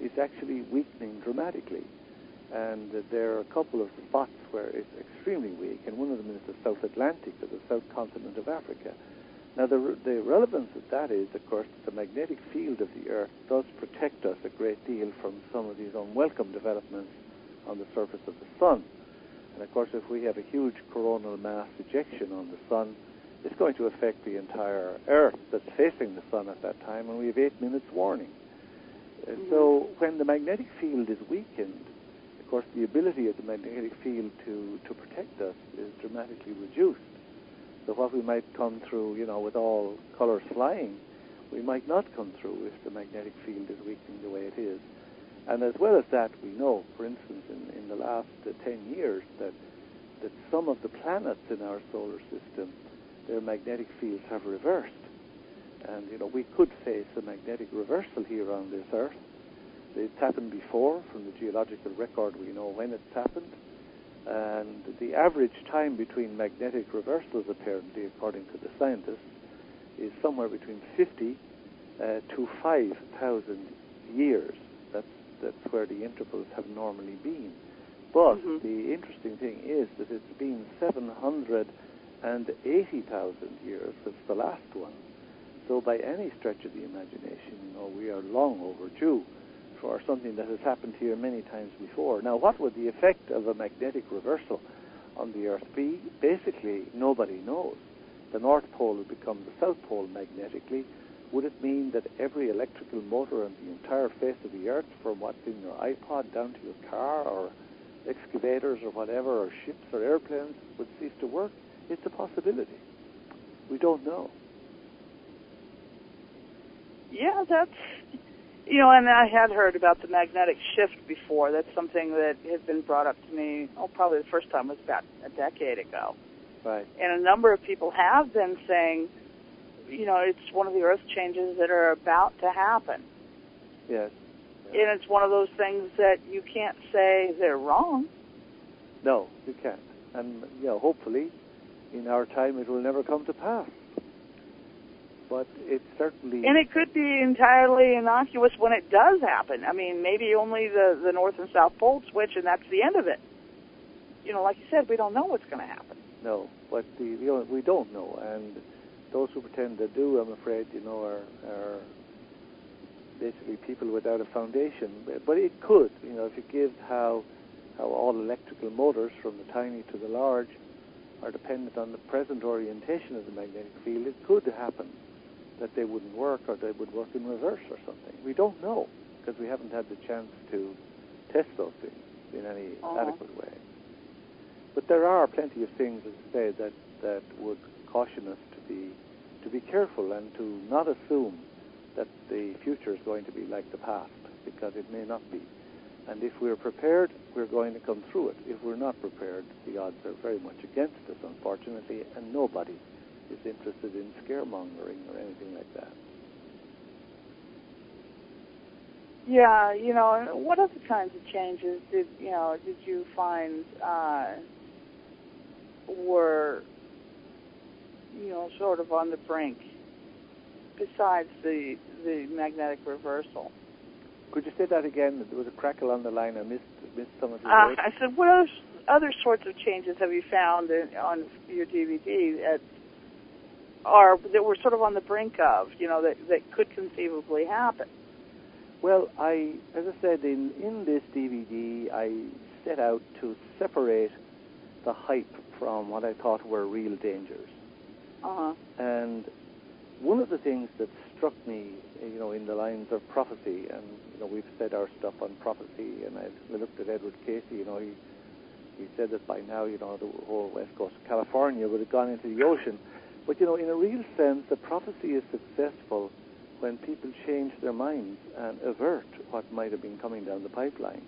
is actually weakening dramatically. And there are a couple of spots where it's extremely weak, and one of them is the South Atlantic, or the South Continent of Africa. Now, the relevance of that is, of course, that the magnetic field of the Earth does protect us a great deal from some of these unwelcome developments on the surface of the Sun. And, of course, if we have a huge coronal mass ejection on the Sun, it's going to affect the entire Earth that's facing the Sun at that time, and we have 8 minutes warning. So when the magnetic field is weakened, of course, the ability of the magnetic field to protect us is dramatically reduced. So what we might come through, with all colors flying, we might not come through if the magnetic field is weakening the way it is. And as well as that, we know, for instance, in the last 10 years, that that some of the planets in our solar system, their magnetic fields have reversed. And, we could face a magnetic reversal here on this Earth. It's happened before. From the geological record, we know when it's happened. And the average time between magnetic reversals, apparently, according to the scientists, is somewhere between 50 to 5,000 years. That's where the intervals have normally been. But the interesting thing is that it's been 780,000 years since the last one. So by any stretch of the imagination, we are long overdue for something that has happened here many times before. Now, what would the effect of a magnetic reversal on the Earth be? Basically, nobody knows. The North Pole would become the South Pole magnetically. Would it mean that every electrical motor on the entire face of the Earth, from what's in your iPod down to your car or excavators or whatever, or ships or airplanes, would cease to work? It's a possibility. We don't know. Yeah, that's, and I had heard about the magnetic shift before. That's something that had been brought up to me, probably the first time was about a decade ago. Right. And a number of people have been saying, it's one of the Earth changes that are about to happen. Yes. And it's one of those things that you can't say they're wrong. No, you can't. And, hopefully, in our time, it will never come to pass. But it certainly... And it could be entirely innocuous when it does happen. I mean, maybe only the North and South Pole switch, and that's the end of it. Like you said, we don't know what's going to happen. No, but we don't know. And those who pretend to do, I'm afraid, are basically people without a foundation. But it could, if you give how all electrical motors, from the tiny to the large, are dependent on the present orientation of the magnetic field, it could happen that they wouldn't work, or they would work in reverse or something. We don't know, because we haven't had the chance to test those things in any adequate way. But there are plenty of things, as I say, that would caution us to be careful and to not assume that the future is going to be like the past, because it may not be. And if we're prepared, we're going to come through it. If we're not prepared, the odds are very much against us, unfortunately, and nobody is interested in scaremongering or anything like that. Yeah, what other kinds of changes did you find were, sort of on the brink, besides the magnetic reversal? Could you say that again? There was a crackle on the line. I missed some of your words. I said, what other sorts of changes have you found on your DVD that were sort of on the brink of, that could conceivably happen? Well, as I said, in this DVD, I set out to separate the hype from what I thought were real dangers. And one of the things that struck me, in the lines of prophecy, and we've said our stuff on prophecy, and I looked at Edward Casey. He said that by now, the whole west coast of California would have gone into the ocean. But in a real sense, the prophecy is successful when people change their minds and avert what might have been coming down the pipeline.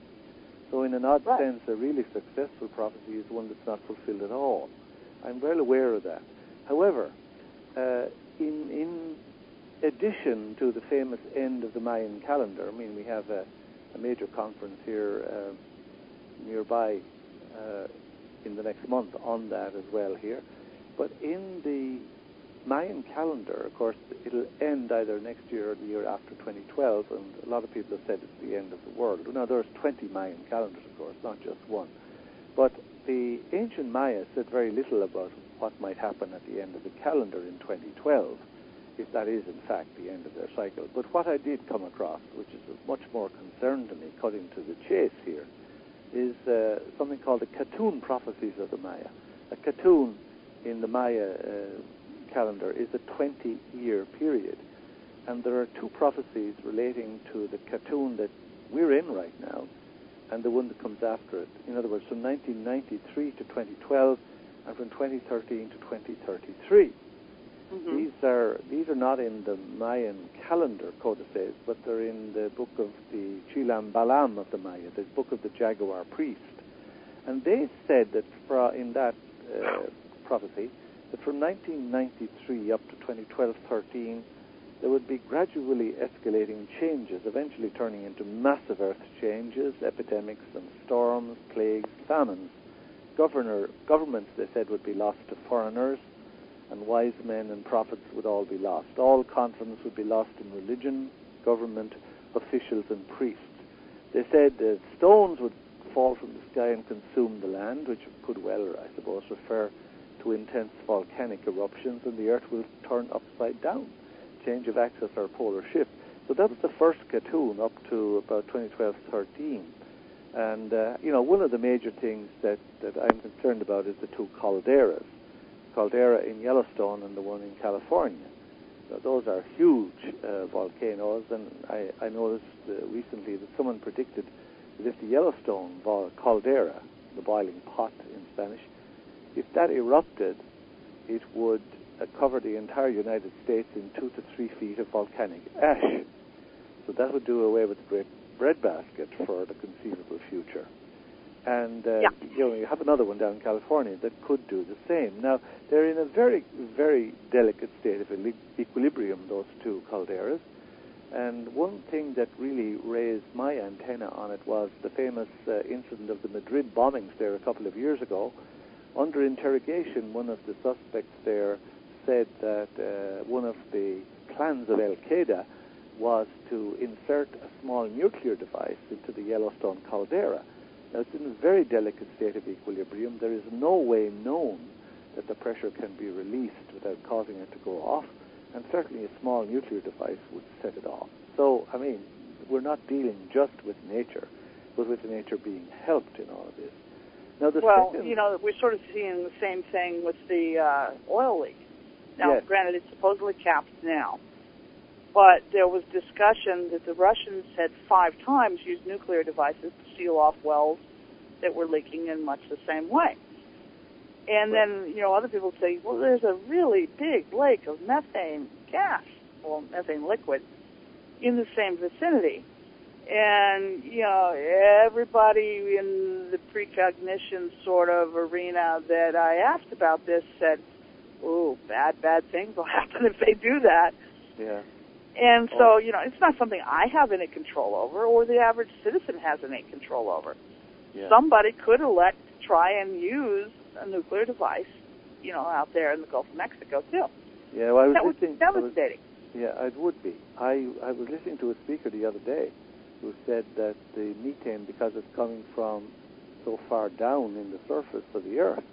So in an odd sense, a really successful prophecy is one that's not fulfilled at all. I'm well aware of that. However, in addition to the famous end of the Mayan calendar, we have a major conference here nearby in the next month on that as well here. But in the Mayan calendar, of course, it'll end either next year or the year after 2012, and a lot of people have said it's the end of the world. Now, there's 20 Mayan calendars, of course, not just one. But the ancient Maya said very little about what might happen at the end of the calendar in 2012, if that is, in fact, the end of their cycle. But what I did come across, which is of much more concern to me, cutting to the chase here, is something called the Katun prophecies of the Maya. A Katun in the Maya calendar is a 20-year period. And there are two prophecies relating to the Katun that we're in right now and the one that comes after it. In other words, from 1993 to 2012 and from 2013 to 2033. These are not in the Mayan calendar codices, but they're in the book of the Chilam Balam of the Maya, the book of the Jaguar priest. And they said that in that prophecy, that from 1993 up to 2012-13, there would be gradually escalating changes, eventually turning into massive earth changes, epidemics and storms, plagues, famines. Governments, they said, would be lost to foreigners, and wise men and prophets would all be lost. All confidence would be lost in religion, government, officials, and priests. They said that stones would fall from the sky and consume the land, which could well, I suppose, refer to intense volcanic eruptions, and the earth will turn upside down, change of axis or polar shift. So that was the first cartoon up to about 2012-13. And, one of the major things that I'm concerned about is the two calderas, caldera in Yellowstone and the one in California. So those are huge volcanoes, and I noticed recently that someone predicted that if the Yellowstone caldera, the boiling pot in Spanish, if that erupted, it would cover the entire United States in 2 to 3 feet of volcanic ash. So that would do away with the great breadbasket for the conceivable future. And you have another one down in California that could do the same. Now, they're in a very, very delicate state of equilibrium, those two calderas. And one thing that really raised my antenna on it was the famous incident of the Madrid bombings there a couple of years ago. Under interrogation, one of the suspects there said that one of the plans of Al-Qaeda was to insert a small nuclear device into the Yellowstone caldera. Now, it's in a very delicate state of equilibrium. There is no way known that the pressure can be released without causing it to go off, and certainly a small nuclear device would set it off. So, I mean, we're not dealing just with nature, but with nature being helped in all of this. Now, we're sort of seeing the same thing with the oil leak. Now, yes. Granted, it's supposedly capped now, but there was discussion that the Russians had 5 times used nuclear devices to seal off wells that were leaking in much the same way. And then, other people say, well, there's a really big lake of methane gas, or methane liquid, in the same vicinity. And, everybody in the precognition sort of arena that I asked about this said, ooh, bad things will happen if they do that. Yeah. And so, it's not something I have any control over or the average citizen has any control over. Yeah. Somebody could elect to try and use a nuclear device, out there in the Gulf of Mexico, too. Yeah, well, that was devastating. Yeah, it would be. I was listening to a speaker the other day who said that the methane, because it's coming from so far down in the surface of the Earth,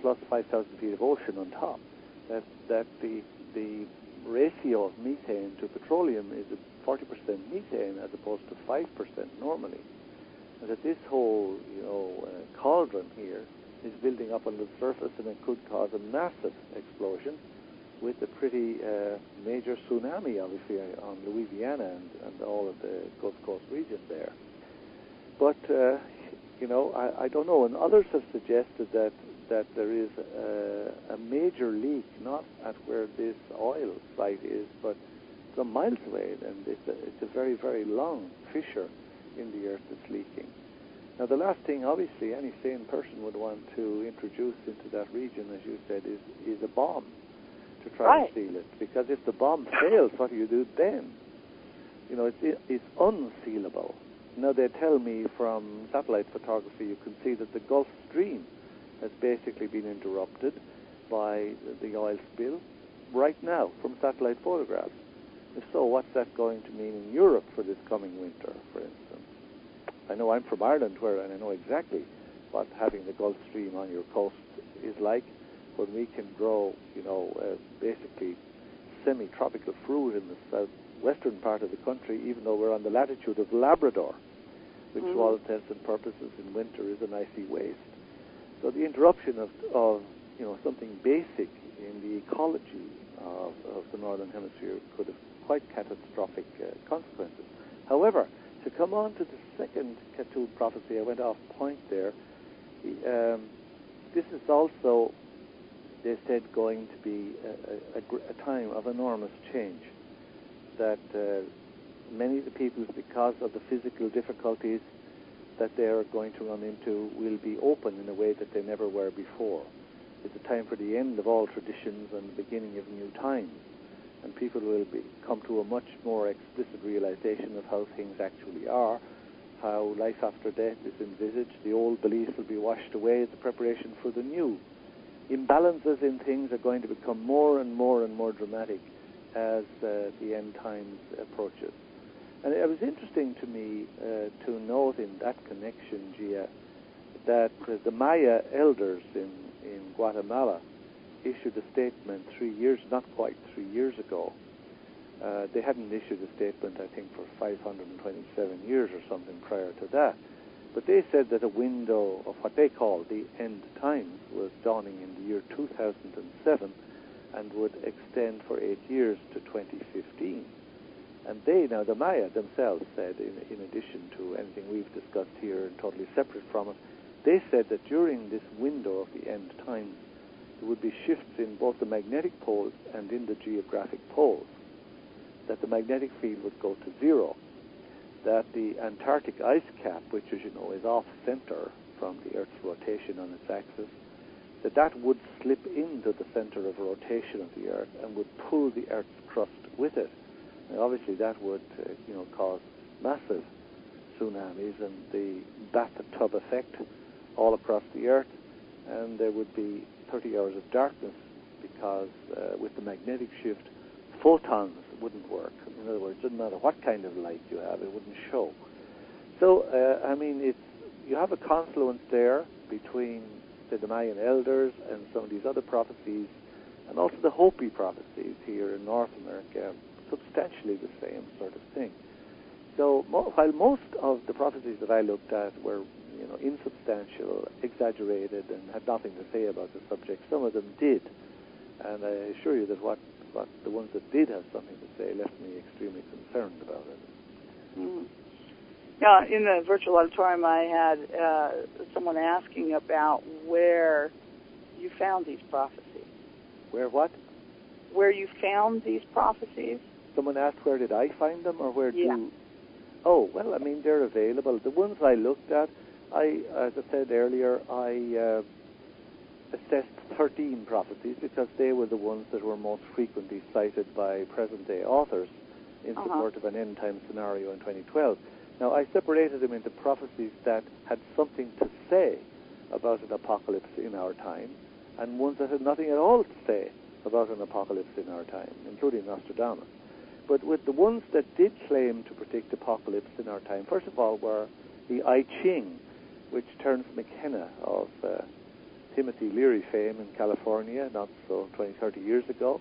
plus 5,000 feet of ocean on top, that the ratio of methane to petroleum is 40% methane as opposed to 5% normally. And that this whole, cauldron here is building up on the surface, and it could cause a massive explosion with a pretty major tsunami, obviously, on Louisiana and all of the Gulf Coast region there. But, I don't know. And others have suggested that there is a major leak, not at where this oil site is, but some miles away, and it's a very, very long fissure in the earth that's leaking. Now, the last thing, obviously, any sane person would want to introduce into that region, as you said, is a bomb to try and seal it. Because if the bomb fails, what do you do then? It's unsealable. Now, they tell me from satellite photography, you can see that the Gulf Stream has basically been interrupted by the oil spill right now from satellite photographs. If so, what's that going to mean in Europe for this coming winter, for instance? I know I'm from Ireland, and I know exactly what having the Gulf Stream on your coast is like, when we can grow, basically semi-tropical fruit in the southwestern part of the country, even though we're on the latitude of Labrador, which to all intents and purposes in winter is an icy waste. So the interruption of something basic in the ecology of the Northern Hemisphere could have quite catastrophic consequences. However, to come on to the second Cthulhu prophecy, I went off point there. This is also, they said, going to be a time of enormous change. That many of the peoples, because of the physical difficulties that they're going to run into will be open in a way that they never were before. It's a time for the end of all traditions and the beginning of new times. And people will come to a much more explicit realization of how things actually are, how life after death is envisaged. The old beliefs will be washed away as a preparation for the new. Imbalances in things are going to become more and more and more dramatic as the end times approaches. And it was interesting to me to note in that connection, Gia, that the Maya elders in Guatemala issued a statement not quite 3 years ago. They hadn't issued a statement, I think, for 527 years or something prior to that. But they said that a window of what they call the end times was dawning in the year 2007 and would extend for 8 years to 2015. And the Maya themselves said, in addition to anything we've discussed here and totally separate from it, they said that during this window of the end times, there would be shifts in both the magnetic poles and in the geographic poles, that the magnetic field would go to zero, that the Antarctic ice cap, which, as you know, is off-center from the Earth's rotation on its axis, that would slip into the center of rotation of the Earth and would pull the Earth's crust with it. And obviously that would cause massive tsunamis and the bathtub effect all across the Earth, and there would be 30 hours of darkness because with the magnetic shift, photons wouldn't work. In other words, it doesn't matter what kind of light you have, it wouldn't show. So, you have a confluence there between the Mayan elders and some of these other prophecies, and also the Hopi prophecies here in North America, substantially the same sort of thing. So while most of the prophecies that I looked at were insubstantial, exaggerated, and had nothing to say about the subject, some of them did. And I assure you that what the ones that did have something to say left me extremely concerned about it. Mm. Now, in the virtual auditorium, I had someone asking about where you found these prophecies. Where what? Where you found these prophecies. Someone asked where did I find them, or where yeah. Oh, well, they're available. The ones I looked at, as I said earlier, I assessed 13 prophecies because they were the ones that were most frequently cited by present-day authors in support of an end-time scenario in 2012. Now, I separated them into prophecies that had something to say about an apocalypse in our time, and ones that had nothing at all to say about an apocalypse in our time, including Nostradamus. But with the ones that did claim to predict apocalypse in our time, first of all were the I Ching, which Terence McKenna of Timothy Leary fame in California, not so 20, 30 years ago.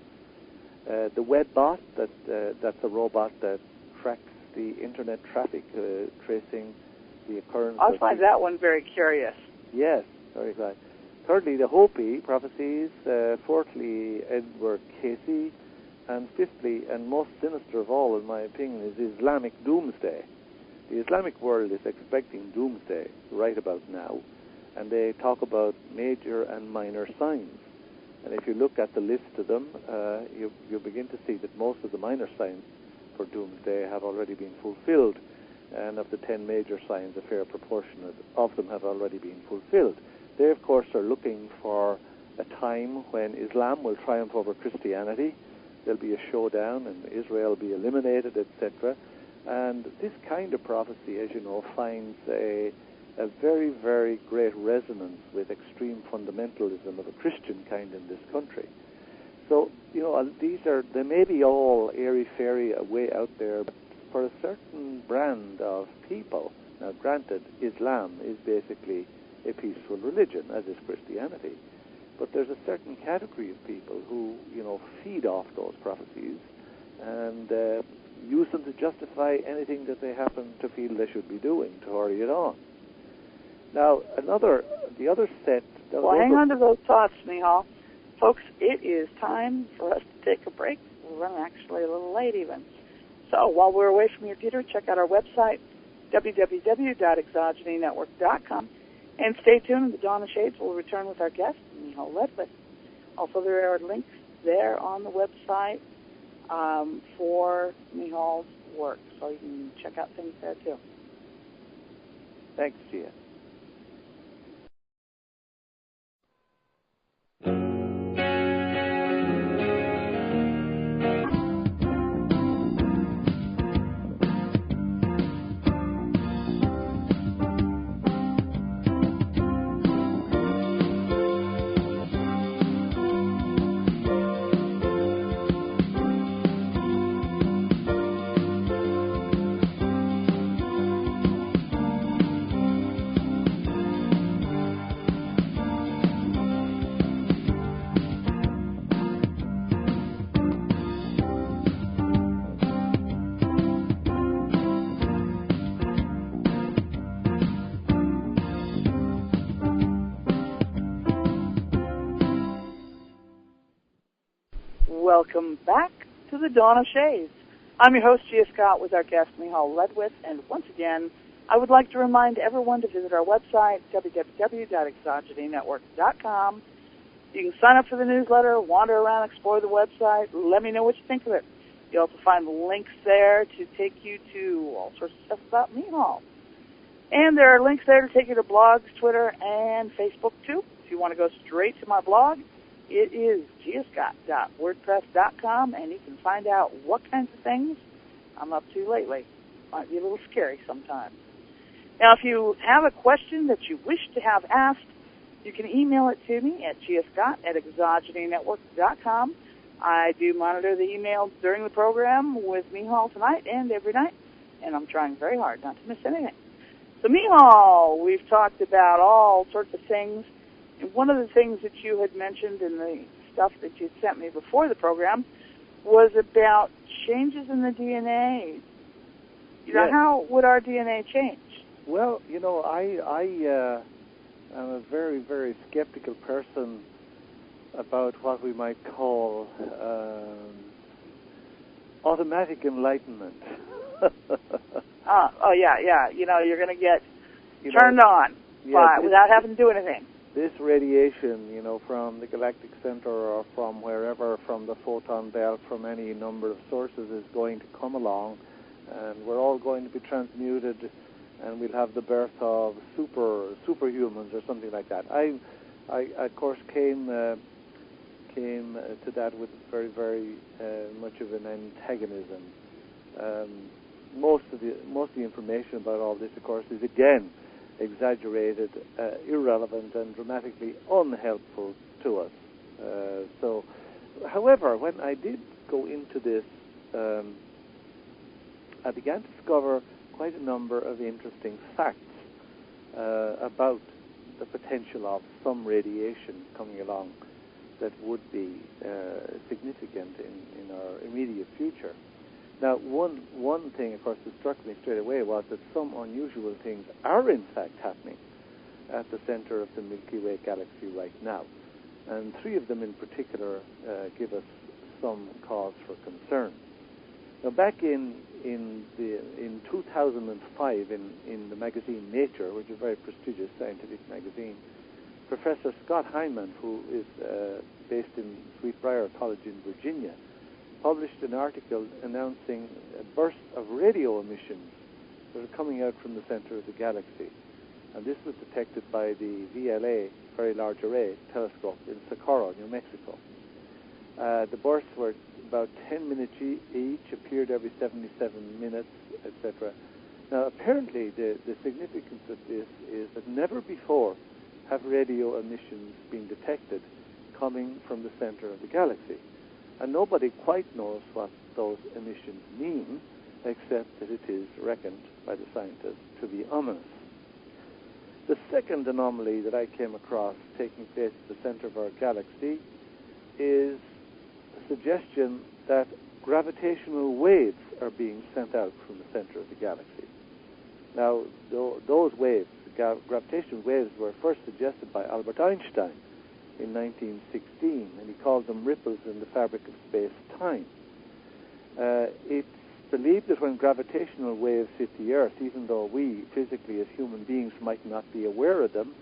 The WebBot, that's a robot that tracks the internet traffic, tracing the occurrence. I find that one very curious. Yes, very glad. Thirdly, the Hopi prophecies. Fourthly, Edward Casey. And fifthly, and most sinister of all, in my opinion, is Islamic doomsday. The Islamic world is expecting doomsday right about now, and they talk about major and minor signs. And if you look at the list of them, you begin to see that most of the minor signs for doomsday have already been fulfilled, and of the 10 major signs, a fair proportion of them have already been fulfilled. They, of course, are looking for a time when Islam will triumph over Christianity. There'll be a showdown, and Israel will be eliminated, etc. And this kind of prophecy, as you know, finds a very, very great resonance with extreme fundamentalism of a Christian kind in this country. So, they may be all airy-fairy way out there, but for a certain brand of people, now granted, Islam is basically a peaceful religion, as is Christianity. But there's a certain category of people who, feed off those prophecies and use them to justify anything that they happen to feel they should be doing to hurry it on. Now, the other set... Well, hang on to those thoughts, Michal. Folks, it is time for us to take a break. We're running actually a little late even. So while we're away from your computer, check out our website, www.exogenynetwork.com. And stay tuned. The Dawn of Shades will return with our guest, Michal Ledwith. Also, there are links there on the website for Michal's work, so you can check out things there too. Thanks, Gia. Welcome back to the Dawn of Shades. I'm your host, Gia Scott, with our guest, Michal Ledwith, and once again, I would like to remind everyone to visit our website, www.exogenynetwork.com. You can sign up for the newsletter, wander around, explore the website, let me know what you think of it. You'll also find links there to take you to all sorts of stuff about Michal. And there are links there to take you to blogs, Twitter, and Facebook, too. If you want to go straight to my blog, it is giascott.wordpress.com, and you can find out what kinds of things I'm up to lately. Might be a little scary sometimes. Now, if you have a question that you wish to have asked, you can email it to me at giascott@exogenynetwork.com. I do monitor the emails during the program with Michal tonight and every night, and I'm trying very hard not to miss anything. So, Michal, we've talked about all sorts of things. And one of the things that you had mentioned in the stuff that you sent me before the program was about changes in the DNA. You know, how would our DNA change? Well, you know, I am a very, very skeptical person about what we might call automatic enlightenment. Oh, yeah. You know, you're going to get turned on without having to do anything. This radiation, you know, from the galactic center or from wherever, from the photon belt, from any number of sources is going to come along, and we're all going to be transmuted, and we'll have the birth of superhumans or something like that. I of course, came to that with very, very much of an antagonism. Most of the information about all this, of course, is again exaggerated, irrelevant, and dramatically unhelpful to us. However, when I did go into this, I began to discover quite a number of interesting facts about the potential of some radiation coming along that would be significant in our immediate future. Now, one thing, of course, that struck me straight away was that some unusual things are, in fact, happening at the center of the Milky Way galaxy right now. And three of them in particular give us some cause for concern. Now, back in 2005, in the magazine Nature, which is a very prestigious scientific magazine, Professor Scott Heinemann, who is based in Sweetbriar College in Virginia, published an article announcing a burst of radio emissions that are coming out from the center of the galaxy. And this was detected by the VLA, Very Large Array telescope in Socorro, New Mexico. The bursts were about 10 minutes each, appeared every 77 minutes, etc. Now, apparently, the significance of this is that never before have radio emissions been detected coming from the center of the galaxy. And nobody quite knows what those emissions mean, except that it is reckoned by the scientists to be ominous. The second anomaly that I came across taking place at the center of our galaxy is a suggestion that gravitational waves are being sent out from the center of the galaxy. Now, those waves, gravitational waves, were first suggested by Albert Einstein in 1916, and he called them ripples in the fabric of space-time. It's believed that when gravitational waves hit the Earth, even though we physically as human beings might not be aware of them,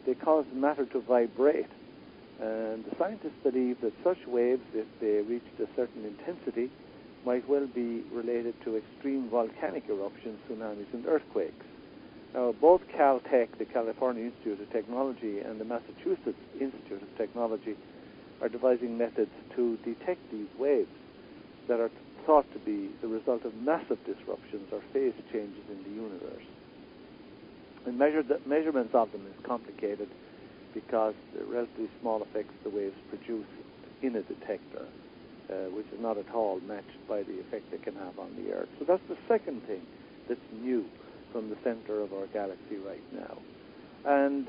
they cause matter to vibrate. And the scientists believe that such waves, if they reached a certain intensity, might well be related to extreme volcanic eruptions, tsunamis, and earthquakes. Now, both Caltech, the California Institute of Technology, and the Massachusetts Institute of Technology are devising methods to detect these waves that are thought to be the result of massive disruptions or phase changes in the universe. And measurements of them is complicated because the relatively small effects the waves produce in a detector, which is not at all matched by the effect they can have on the Earth. So that's the second thing that's new from the center of our galaxy right now. And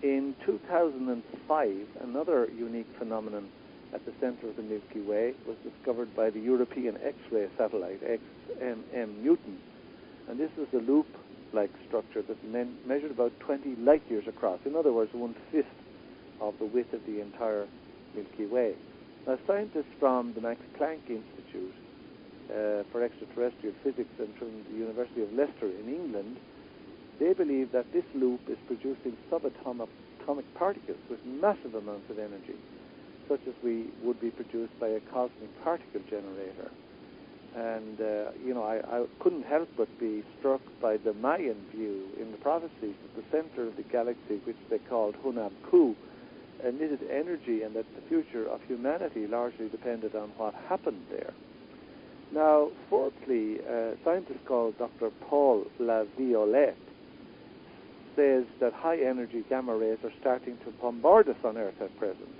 in 2005, another unique phenomenon at the center of the Milky Way was discovered by the European X-ray satellite, XMM Newton. And this is a loop-like structure that measured about 20 light years across. In other words, 1/5 of the width of the entire Milky Way. Now, scientists from the Max Planck Institute for Extraterrestrial Physics and from the University of Leicester in England, they believe that this loop is producing subatomic particles with massive amounts of energy, such as would be produced by a cosmic particle generator. And, I couldn't help but be struck by the Mayan view in the prophecies that the center of the galaxy, which they called Hunab Ku, emitted energy, and that the future of humanity largely depended on what happened there. Now, fourthly, a scientist called Dr. Paul Laviolette says that high-energy gamma rays are starting to bombard us on Earth at present,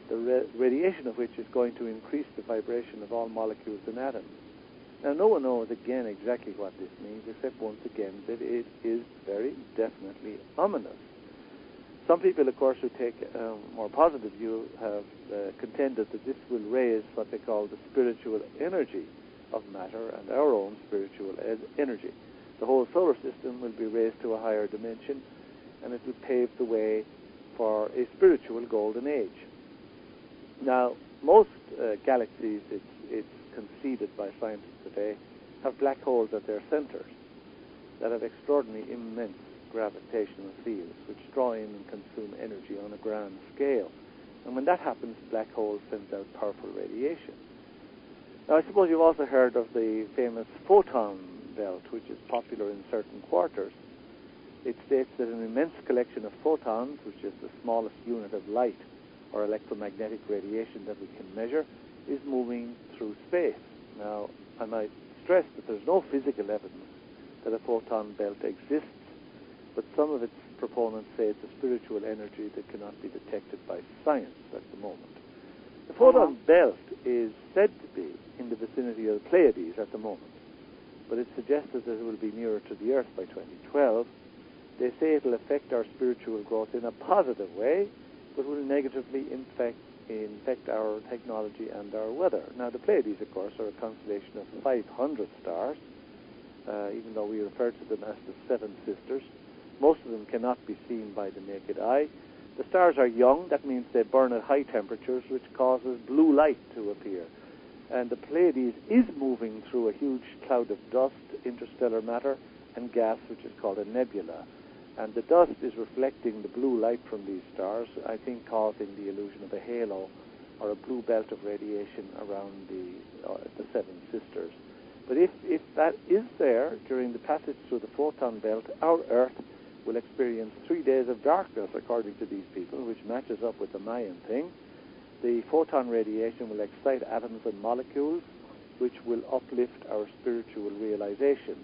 the radiation of which is going to increase the vibration of all molecules and atoms. Now, no one knows, again, exactly what this means, except once again that it is very definitely ominous. Some people, of course, who take a more positive view have contended that this will raise what they call the spiritual energy of matter and our own spiritual energy. The whole solar system will be raised to a higher dimension, and it will pave the way for a spiritual golden age. Now, most galaxies, it's conceded by scientists today, have black holes at their centers that have extraordinarily immense gravitational fields, which draw in and consume energy on a grand scale. And when that happens, the black hole sends out powerful radiation. Now, I suppose you've also heard of the famous photon belt, which is popular in certain quarters. It states that an immense collection of photons, which is the smallest unit of light or electromagnetic radiation that we can measure, is moving through space. Now, I might stress that there's no physical evidence that a photon belt exists, but some of its proponents say it's a spiritual energy that cannot be detected by science at the moment. The photon belt is said to be in the vicinity of the Pleiades at the moment, but it's suggested that it will be nearer to the Earth by 2012. They say it will affect our spiritual growth in a positive way, but will negatively infect our technology and our weather. Now, the Pleiades, of course, are a constellation of 500 stars, even though we refer to them as the Seven Sisters. Most of them cannot be seen by the naked eye. The stars are young. That means they burn at high temperatures, which causes blue light to appear. And the Pleiades is moving through a huge cloud of dust, interstellar matter, and gas, which is called a nebula. And the dust is reflecting the blue light from these stars, I think causing the illusion of a halo or a blue belt of radiation around the Seven Sisters. But if that is there during the passage through the photon belt, our Earth will experience 3 days of darkness, according to these people, which matches up with the Mayan thing. The photon radiation will excite atoms and molecules, which will uplift our spiritual realization.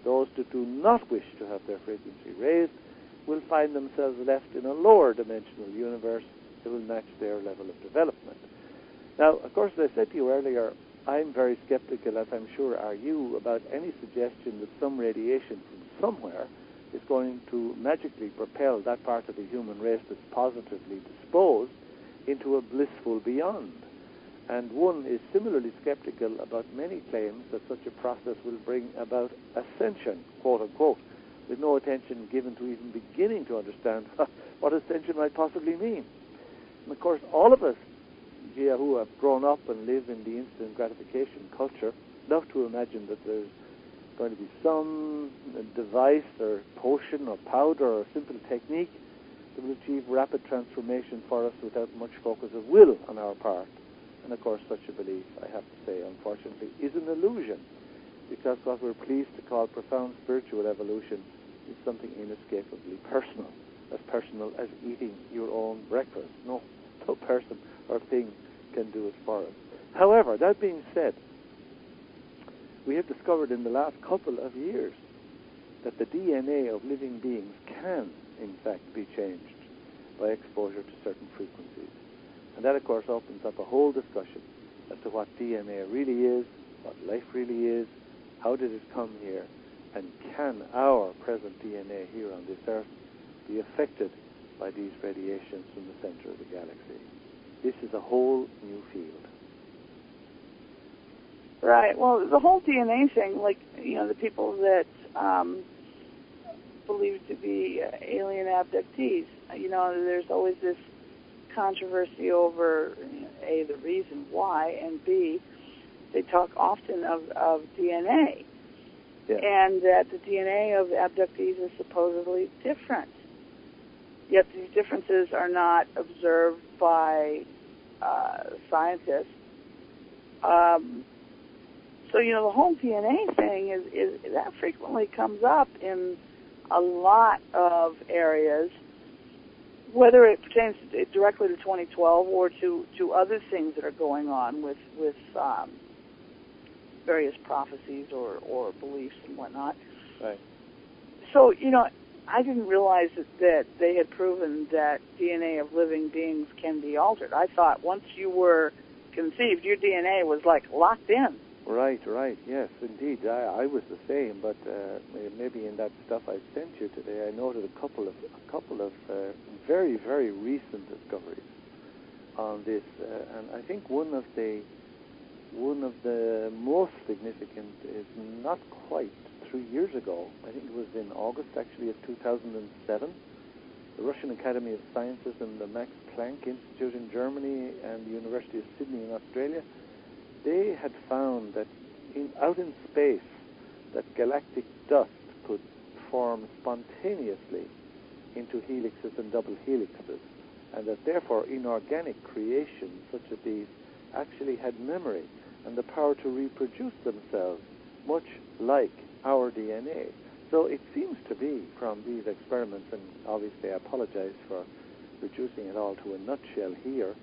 Those that do not wish to have their frequency raised will find themselves left in a lower dimensional universe that will match their level of development. Now, of course, as I said to you earlier, I'm very skeptical, as I'm sure are you, about any suggestion that some radiation from somewhere is going to magically propel that part of the human race that's positively disposed into a blissful beyond. And one is similarly skeptical about many claims that such a process will bring about ascension, quote unquote, with no attention given to even beginning to understand what ascension might possibly mean. And of course, all of us, who have grown up and live in the instant gratification culture, love to imagine that there's going to be some device or potion or powder or simple technique that will achieve rapid transformation for us without much focus of will on our part. And of course, such a belief, I have to say, unfortunately, is an illusion, because what we're pleased to call profound spiritual evolution is something inescapably personal as eating your own breakfast. No person or thing can do it for us. However, that being said, we have discovered in the last couple of years that the DNA of living beings can, in fact, be changed by exposure to certain frequencies. And that, of course, opens up a whole discussion as to what DNA really is, what life really is, how did it come here, and can our present DNA here on this Earth be affected by these radiations from the center of the galaxy. This is a whole new field. Right. Well, the whole DNA thing, like, the people that believe to be alien abductees, there's always this controversy over, A, the reason why, and B, they talk often of DNA. Yeah. And that the DNA of abductees is supposedly different. Yet these differences are not observed by scientists. So, the whole DNA thing is that frequently comes up in a lot of areas, whether it pertains directly to 2012 or to other things that are going on with various prophecies or beliefs and whatnot. Right. So, I didn't realize that they had proven that DNA of living beings can be altered. I thought once you were conceived, your DNA was like locked in. Right, yes, indeed. I was the same, but maybe in that stuff I sent you today, I noted a couple of very, very recent discoveries on this, and I think one of the most significant is not quite 3 years ago. I think it was in August, actually, of 2007. The Russian Academy of Sciences and the Max Planck Institute in Germany and the University of Sydney in Australia, they had found that out in space, that galactic dust could form spontaneously into helixes and double helixes, and that therefore inorganic creations such as these actually had memory and the power to reproduce themselves, much like our DNA. So it seems to be from these experiments, and obviously I apologize for reducing it all to a nutshell here,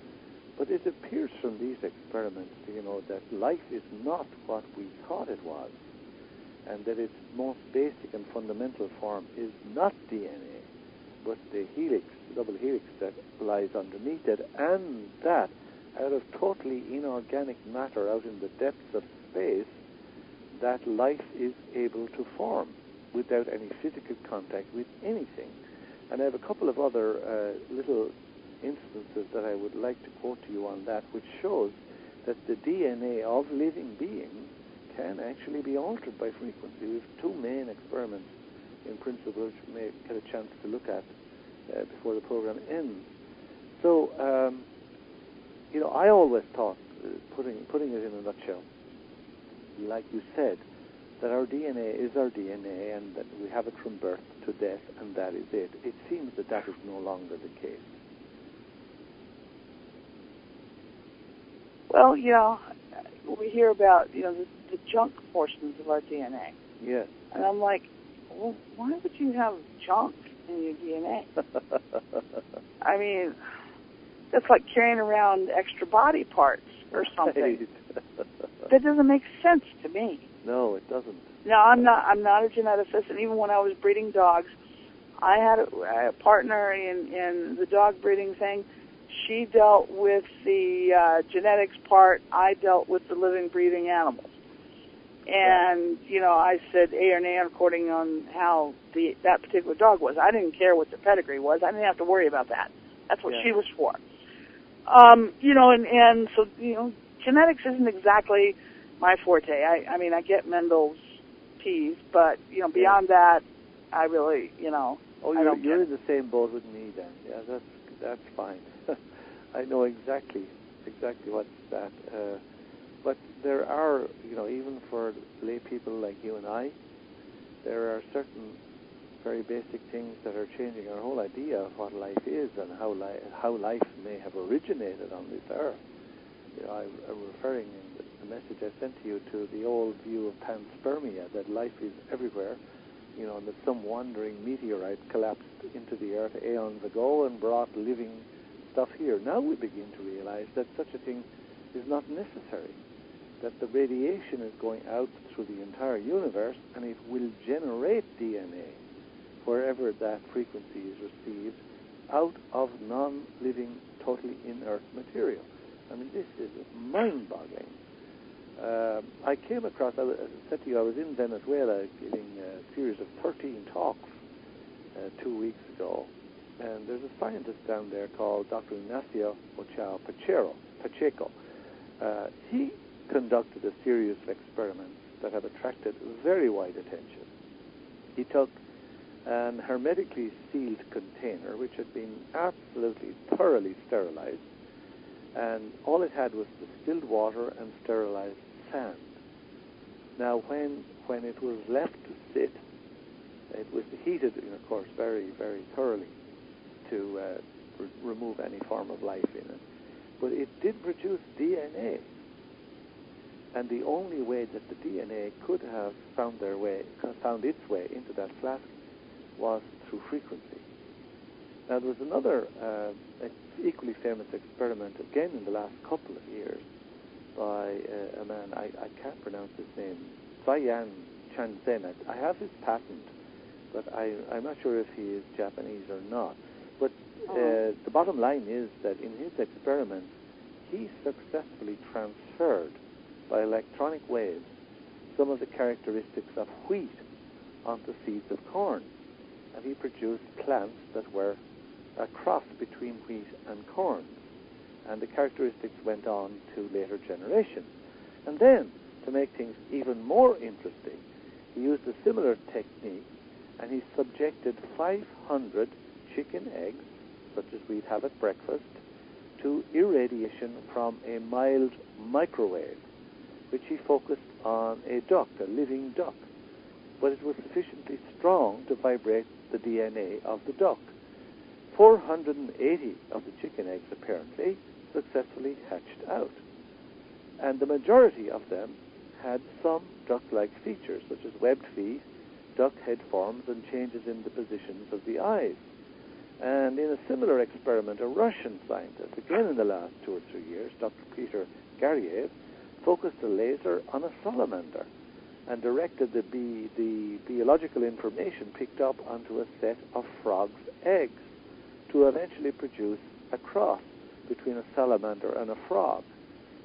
but it appears from these experiments, that life is not what we thought it was, and that its most basic and fundamental form is not DNA, but the helix, the double helix that lies underneath it, and that out of totally inorganic matter out in the depths of space, that life is able to form without any physical contact with anything. And I have a couple of other little instances that I would like to quote to you on that, which shows that the DNA of living beings can actually be altered by frequency. We have two main experiments in principle, which we may get a chance to look at before the program ends. So, I always thought, putting it in a nutshell, like you said, that our DNA is our DNA and that we have it from birth to death, and that is it. It seems that is no longer the case. Well, we hear about, the junk portions of our DNA. Yes. And I'm like, well, why would you have junk in your DNA? I mean, that's like carrying around extra body parts or something. Right. That doesn't make sense to me. No, it doesn't. No, I'm not a geneticist, and even when I was breeding dogs, I had a partner in the dog breeding thing. She dealt with the genetics part. I dealt with the living, breathing animals. And, I said A or nay according on how that particular dog was. I didn't care what the pedigree was. I didn't have to worry about that. That's what she was for. And so, genetics isn't exactly my forte. I mean, I get Mendel's P's, but, beyond that, I really, you're in the same boat with me then. Yeah, that's fine. I know exactly what's that. But there are, even for lay people like you and I, there are certain very basic things that are changing our whole idea of what life is and how life may have originated on this earth. I'm referring in the message I sent to you to the old view of panspermia, that life is everywhere, that some wandering meteorite collapsed into the Earth aeons ago and brought living stuff here. Now we begin to realize that such a thing is not necessary, that the radiation is going out through the entire universe, and it will generate DNA wherever that frequency is received out of non-living, totally inert material. I mean, this is mind-boggling. I came across, as I said to you, I was in Venezuela giving a series of 13 talks 2 weeks ago, and there's a scientist down there called Dr. Ignacio Ochoa Pacheco. He conducted a series of experiments that have attracted very wide attention. He took an hermetically sealed container, which had been absolutely thoroughly sterilized, and all it had was distilled water and sterilized sand. Now, when it was left to sit, it was heated, of course, very, very thoroughly to remove any form of life in it. But it did produce DNA. And the only way that the DNA could have found its way into that flask was through frequency. Now, there was another equally famous experiment, again in the last couple of years, by a man, I can't pronounce his name, Zaiyan Chanzen. I have his patent, but I'm not sure if he is Japanese or not. But the bottom line is that in his experiments, he successfully transferred by electronic waves some of the characteristics of wheat onto seeds of corn. And he produced plants that were a cross between wheat and corn. And the characteristics went on to later generations. And then, to make things even more interesting, he used a similar technique, and he subjected 500 chicken eggs, such as we'd have at breakfast, to irradiation from a mild microwave, which he focused on a duck, a living duck. But it was sufficiently strong to vibrate the DNA of the duck. 480 of the chicken eggs, apparently, successfully hatched out. And the majority of them had some duck-like features, such as webbed feet, duck head forms, and changes in the positions of the eyes. And in a similar experiment, a Russian scientist, again in the last 2 or 3 years, Dr. Peter Garyev, focused a laser on a salamander and directed the biological information picked up onto a set of frogs' eggs to eventually produce a cross between a salamander and a frog.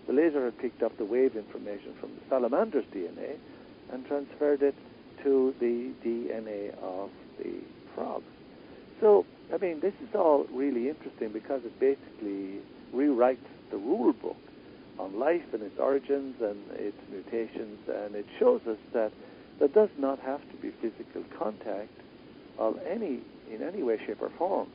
The laser had picked up the wave information from the salamander's DNA and transferred it to the DNA of the frogs. So, I mean, this is all really interesting because it basically rewrites the rule book on life and its origins and its mutations, and it shows us that there does not have to be physical contact in any way, shape, or form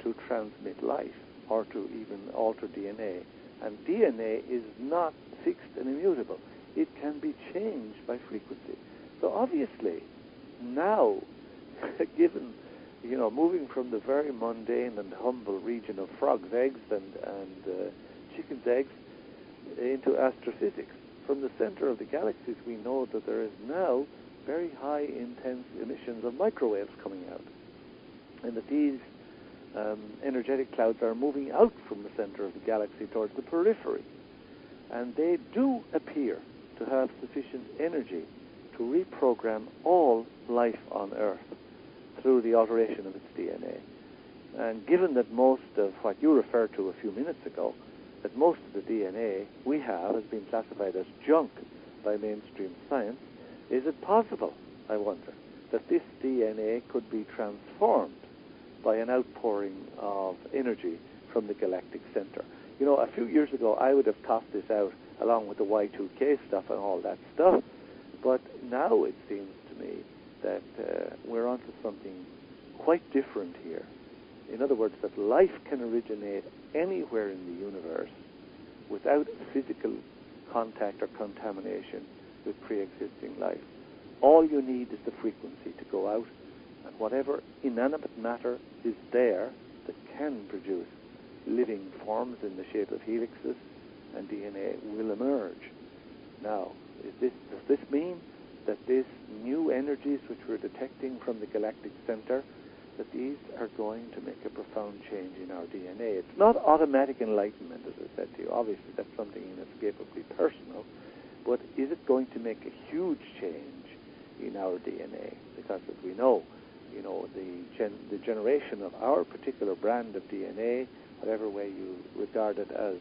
to transmit life or to even alter DNA. And DNA is not fixed and immutable. It can be changed by frequency. So obviously, now, given, moving from the very mundane and humble region of frogs' eggs and chickens' eggs into astrophysics, from the center of the galaxies, we know that there is now very high intense emissions of microwaves coming out, and that these energetic clouds are moving out from the center of the galaxy towards the periphery. And they do appear to have sufficient energy to reprogram all life on Earth through the alteration of its DNA. And given that most of what you referred to a few minutes ago, that most of the DNA we have has been classified as junk by mainstream science, is it possible, I wonder, that this DNA could be transformed by an outpouring of energy from the galactic center? A few years ago, I would have tossed this out along with the Y2K stuff and all that stuff, but now it seems to me that we're onto something quite different here. In other words, that life can originate anywhere in the universe without physical contact or contamination with pre-existing life. All you need is the frequency to go out, and whatever inanimate matter is there that can produce living forms in the shape of helixes and DNA will emerge. Now, does this mean that these new energies which we're detecting from the galactic center, that these are going to make a profound change in our DNA. It's not automatic enlightenment, as I said to you. Obviously, that's something inescapably personal. But is it going to make a huge change in our DNA? Because as we know, the generation of our particular brand of DNA, whatever way you regard it as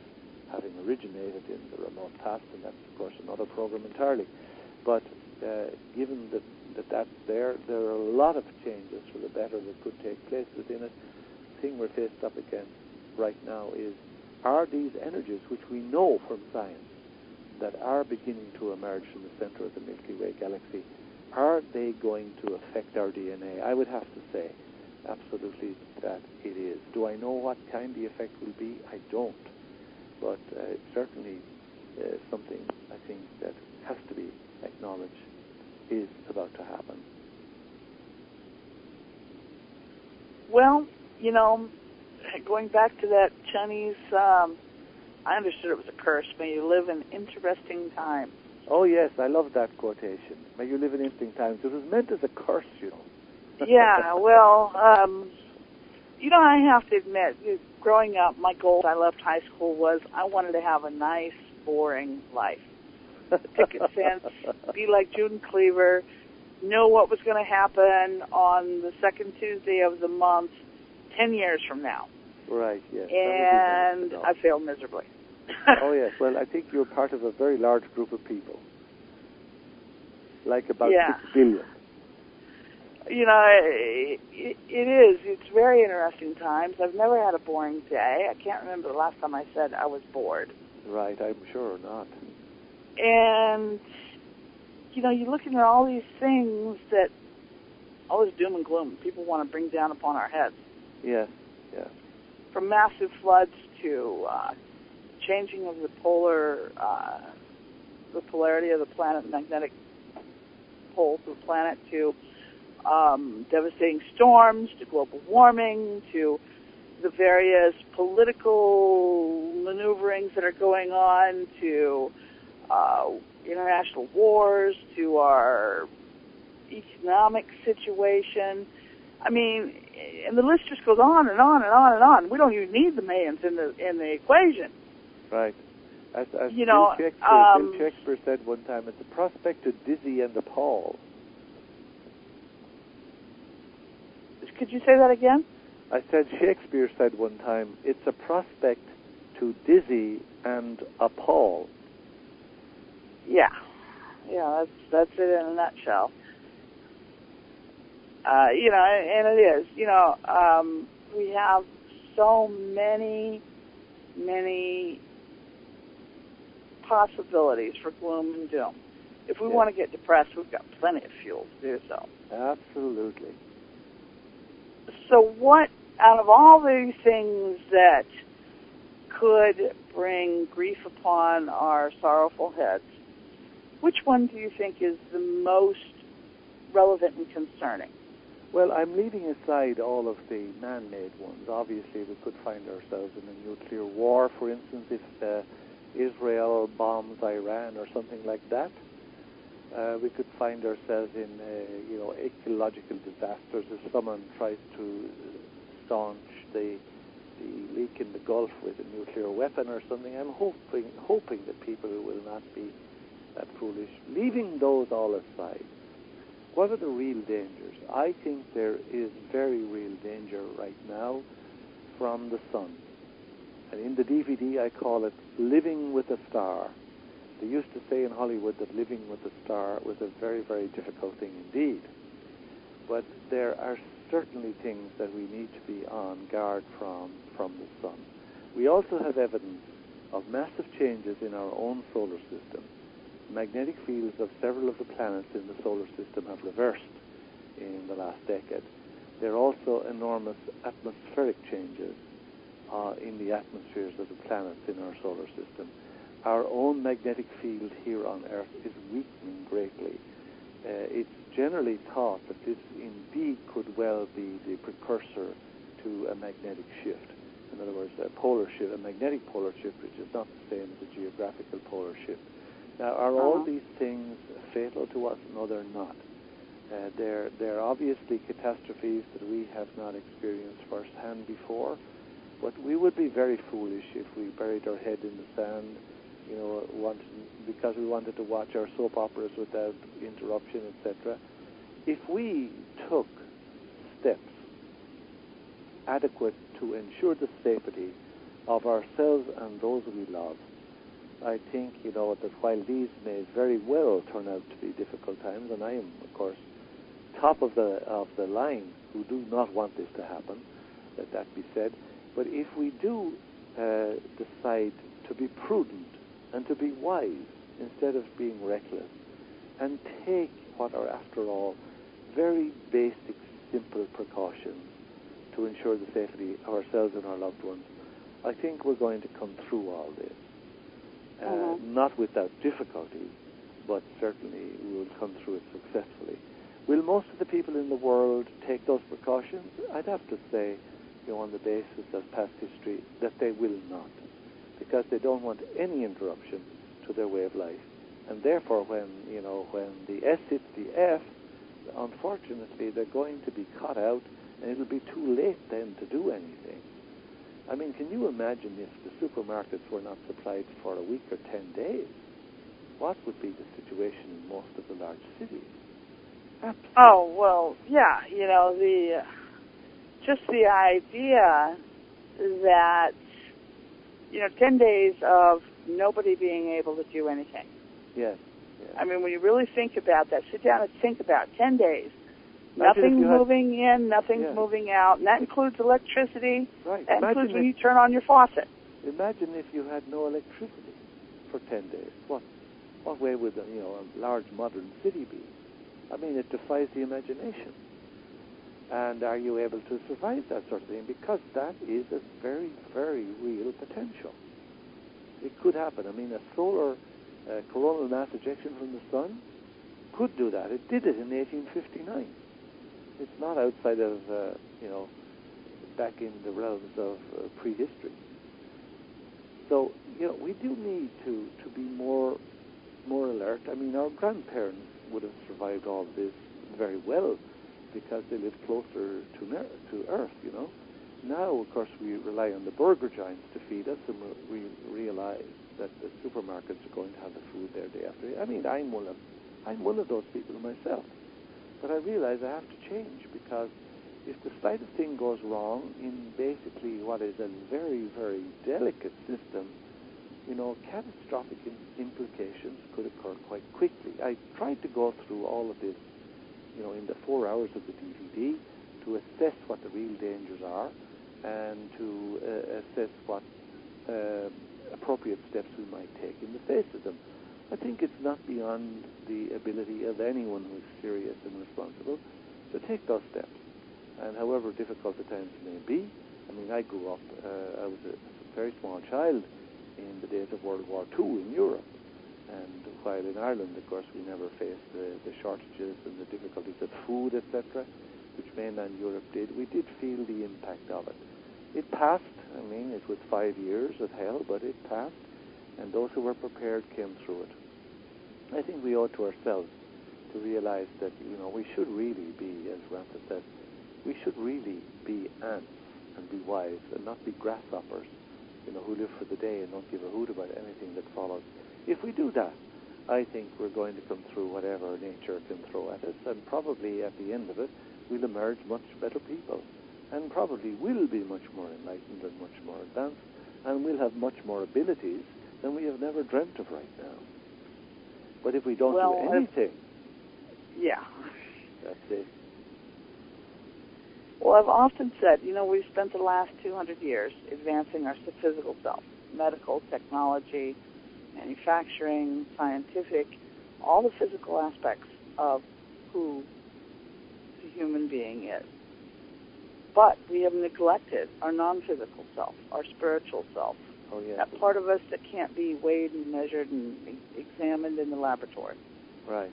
having originated in the remote past, and that's, of course, another program entirely. But given that's there are a lot of changes for the better that could take place within it. The thing we're faced up against right now are these energies, which we know from science, that are beginning to emerge from the center of the Milky Way galaxy, are they going to affect our DNA? I would have to say absolutely that it is. Do I know what kind the effect will be? I don't. But it's certainly something I think that has to be acknowledged is about to happen. Well, going back to that Chinese, I understood it was a curse. May you live in interesting times. Oh, yes, I love that quotation. May you live in interesting times. It was meant as a curse, Yeah, well, I have to admit, growing up, my goal, I left high school, was I wanted to have a nice, boring life. Picket fence, be like June Cleaver, know what was going to happen on the second Tuesday of the month 10 years from now. Right, yes. And I failed miserably. Oh, yes. Well, I think you're part of a very large group of people, like about 6 billion. It is. It's very interesting times. I've never had a boring day. I can't remember the last time I said I was bored. Right, I'm sure not. And, you're looking at all these things that, all this doom and gloom, people want to bring down upon our heads. Yes, yes. From massive floods to changing of the polarity of the planet, magnetic poles of the planet, to devastating storms, to global warming, to the various political maneuverings that are going on, to international wars, to our economic situation. I mean, and the list just goes on and on and on and on. We don't even need the Mayans in the equation. Right. As Bill Shakespeare said one time, it's a prospect to dizzy and appall. Could you say that again? I said Shakespeare said one time, it's a prospect to dizzy and appall. Yeah, that's it in a nutshell. And it is. We have so many possibilities for gloom and doom. If we want to get depressed, we've got plenty of fuel to do so. Absolutely. So what, out of all these things that could bring grief upon our sorrowful heads, which one do you think is the most relevant and concerning? Well, I'm leaving aside all of the man-made ones. Obviously, we could find ourselves in a nuclear war, for instance, if Israel bombs Iran or something like that. We could find ourselves in, ecological disasters if someone tries to staunch the leak in the Gulf with a nuclear weapon or something. I'm hoping that people will not be that foolish. Leaving those all aside, what are the real dangers? I think there is very real danger right now from the sun. And in the DVD, I call it Living with a Star. They used to say in Hollywood that living with a star was a very, very difficult thing indeed. But there are certainly things that we need to be on guard from the sun. We also have evidence of massive changes in our own solar system. Magnetic fields of several of the planets in the solar system have reversed in the last decade. There are also enormous atmospheric changes in the atmospheres of the planets in our solar system. Our own magnetic field here on Earth is weakening greatly. It's generally thought that this indeed could well be the precursor to a magnetic shift. In other words, a polar shift, a magnetic polar shift, which is not the same as a geographical polar shift. Now, are all these things fatal to us? No, they're not. They're obviously catastrophes that we have not experienced firsthand before, but we would be very foolish if we buried our head in the sand, because we wanted to watch our soap operas without interruption, etc. If we took steps adequate to ensure the safety of ourselves and those we love, I think, that while these may very well turn out to be difficult times, and I am, of course, top of the line who do not want this to happen, let that be said, but if we do decide to be prudent and to be wise instead of being reckless, and take what are, after all, very basic, simple precautions to ensure the safety of ourselves and our loved ones, I think we're going to come through all this. Not without difficulty, but certainly we will come through it successfully. Will most of the people in the world take those precautions? I'd have to say, on the basis of past history, that they will not, because they don't want any interruption to their way of life. And therefore, when the S hits the F, unfortunately, they're going to be cut out, and it'll be too late then to do anything. I mean, can you imagine if the supermarkets were not supplied for a week or 10 days? What would be the situation in most of the large cities? Absolutely. Oh, well, yeah, just the idea that, 10 days of nobody being able to do anything. Yes. I mean, when you really think about that, sit down and think about 10 days. Nothing's moving in, nothing's moving out, and that includes electricity. Right. That includes when you turn on your faucet. Imagine if you had no electricity for 10 days. What way would a large modern city be? I mean, it defies the imagination. And are you able to survive that sort of thing? Because that is a very, very real potential. It could happen. I mean, a solar coronal mass ejection from the sun could do that. It did it in 1859. It's not outside of, back in the realms of prehistory. So, we do need to be more alert. I mean, our grandparents would have survived all of this very well because they lived closer to Earth, Now, of course, we rely on the burger giants to feed us, and we realize that the supermarkets are going to have the food there day after day. I mean, I'm one of those people myself. But I realize I have to change, because if the slightest thing goes wrong in basically what is a very, very delicate system, catastrophic implications could occur quite quickly. I tried to go through all of this, in the 4 hours of the DVD to assess what the real dangers are and to assess what appropriate steps we might take in the face of them. I think it's not beyond the ability of anyone who is serious and responsible to take those steps. And however difficult the times may be, I mean, I grew up, I was a very small child in the days of World War II in Europe. And while in Ireland, of course, we never faced the shortages and the difficulties of food, etc., which mainland Europe did, we did feel the impact of it. It passed. I mean, it was 5 years of hell, but it passed, and those who were prepared came through it. I think we owe it to ourselves to realize that, we should really be, as Ramtha said, we should really be ants and be wise and not be grasshoppers, who live for the day and don't give a hoot about anything that follows. If we do that, I think we're going to come through whatever nature can throw at us, and probably at the end of it, we'll emerge much better people, and probably will be much more enlightened and much more advanced, and we'll have much more abilities than we have never dreamt of right now. But if we don't do anything, that's it. Well, I've often said, we've spent the last 200 years advancing our physical self, medical, technology, manufacturing, scientific, all the physical aspects of who the human being is. But we have neglected our non-physical self, our spiritual self, that part of us that can't be weighed and measured and examined in the laboratory. Right.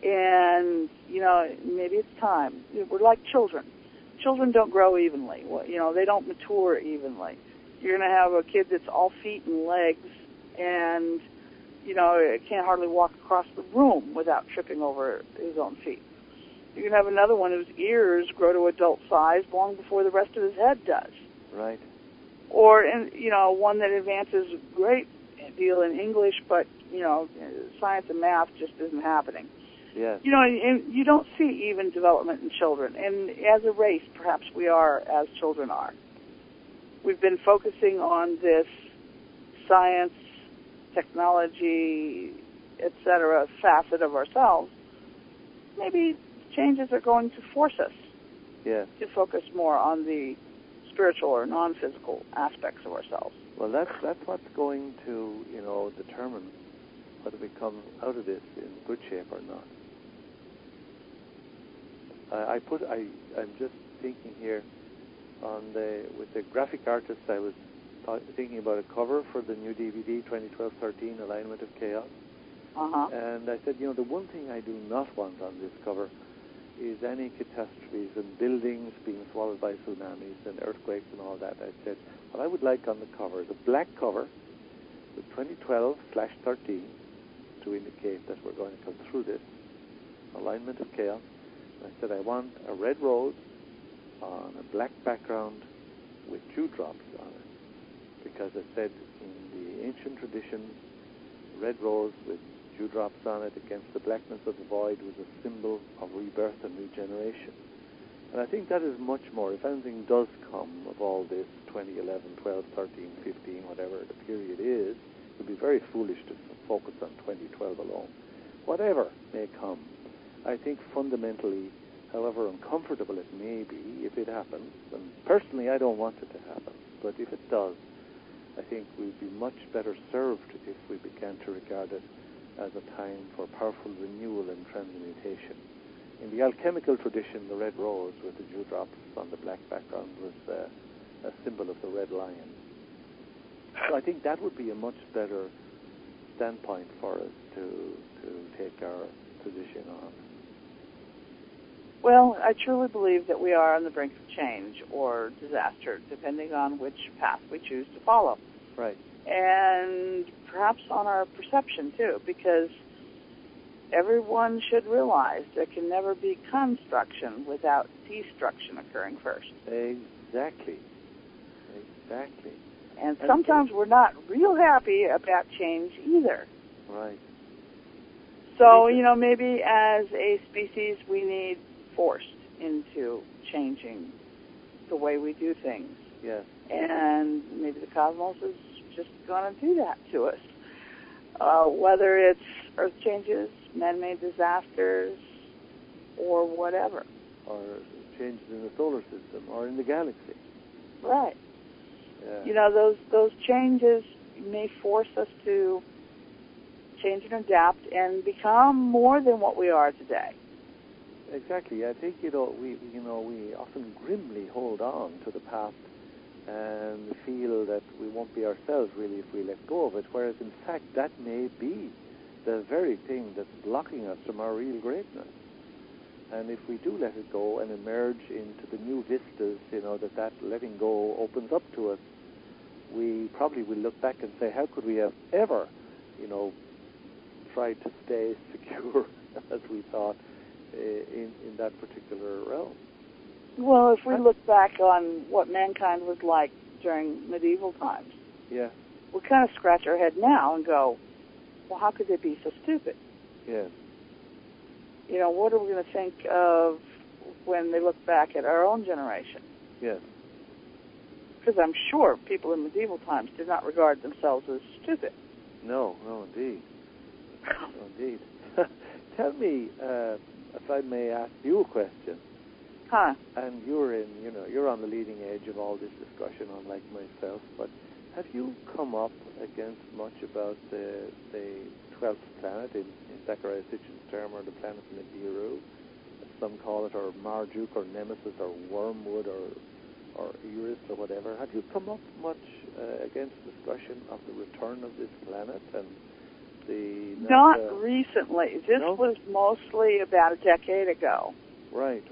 And, maybe it's time. We're like children. Children don't grow evenly. They don't mature evenly. You're going to have a kid that's all feet and legs, and can't hardly walk across the room without tripping over his own feet. You can have another one whose ears grow to adult size long before the rest of his head does. Right. Or, one that advances a great deal in English, but, science and math just isn't happening. Yes. And you don't see even development in children. And as a race, perhaps we are as children are. We've been focusing on this science, technology, etc. facet of ourselves. Maybe changes are going to force us to focus more on the spiritual or non-physical aspects of ourselves. Well, that's what's going to, determine whether we come out of this in good shape or not. I'm just thinking here with the graphic artist, I was thinking about a cover for the new DVD 2012-13, Alignment of Chaos. And I said, the one thing I do not want on this cover is any catastrophes and buildings being swallowed by tsunamis and earthquakes and all that. I said, what I would like on the cover is a black cover with 2012/13 to indicate that we're going to come through this Alignment of Chaos. And I said, I want a red rose on a black background with dewdrops on it. Because I said, in the ancient tradition, red rose with dewdrops on it against the blackness of the void was a symbol of rebirth and regeneration. And I think that is much more, if anything does come of all this 2011, 12, 13, 15, whatever the period is, it would be very foolish to focus on 2012 alone. Whatever may come, I think fundamentally, however uncomfortable it may be, if it happens, and personally I don't want it to happen, but if it does, I think we'd be much better served if we began to regard it as a time for powerful renewal and transmutation. In the alchemical tradition, the red rose with the dewdrops on the black background was a symbol of the red lion. So I think that would be a much better standpoint for us to take our position on. Well, I truly believe that we are on the brink of change or disaster, depending on which path we choose to follow. Right. And perhaps on our perception, too, because everyone should realize there can never be construction without destruction occurring first. Exactly. And sometimes we're not real happy about change either. Right. So, maybe as a species we need forced into changing the way we do things. Yes. And maybe the cosmos is just going to do that to us. Whether it's earth changes, man-made disasters, or whatever. Or changes in the solar system or in the galaxy. Right. Yeah. Those changes may force us to change and adapt and become more than what we are today. Exactly. I think we often grimly hold on to the past and feel that we won't be ourselves really if we let go of it, whereas in fact that may be the very thing that's blocking us from our real greatness. And if we do let it go and emerge into the new vistas, that letting go opens up to us, we probably will look back and say, how could we have ever, tried to stay secure as we thought in that particular realm? Well, if we look back on what mankind was like during medieval times, we kind of scratch our head now and go, well, how could they be so stupid? Yes. What are we going to think of when they look back at our own generation? Yes. Because I'm sure people in medieval times did not regard themselves as stupid. No, indeed. Indeed. Tell me, if I may ask you a question. Huh. And you're on the leading edge of all this discussion, unlike myself, but have you come up against much about the 12th planet in Zecharia Sitchin's term, or the planet Nibiru, as some call it, or Marduk, or Nemesis, or Wormwood, or Eurus, or whatever? Have you come up much against discussion of the return of this planet and the... Not recently. This was mostly about a decade ago. Right.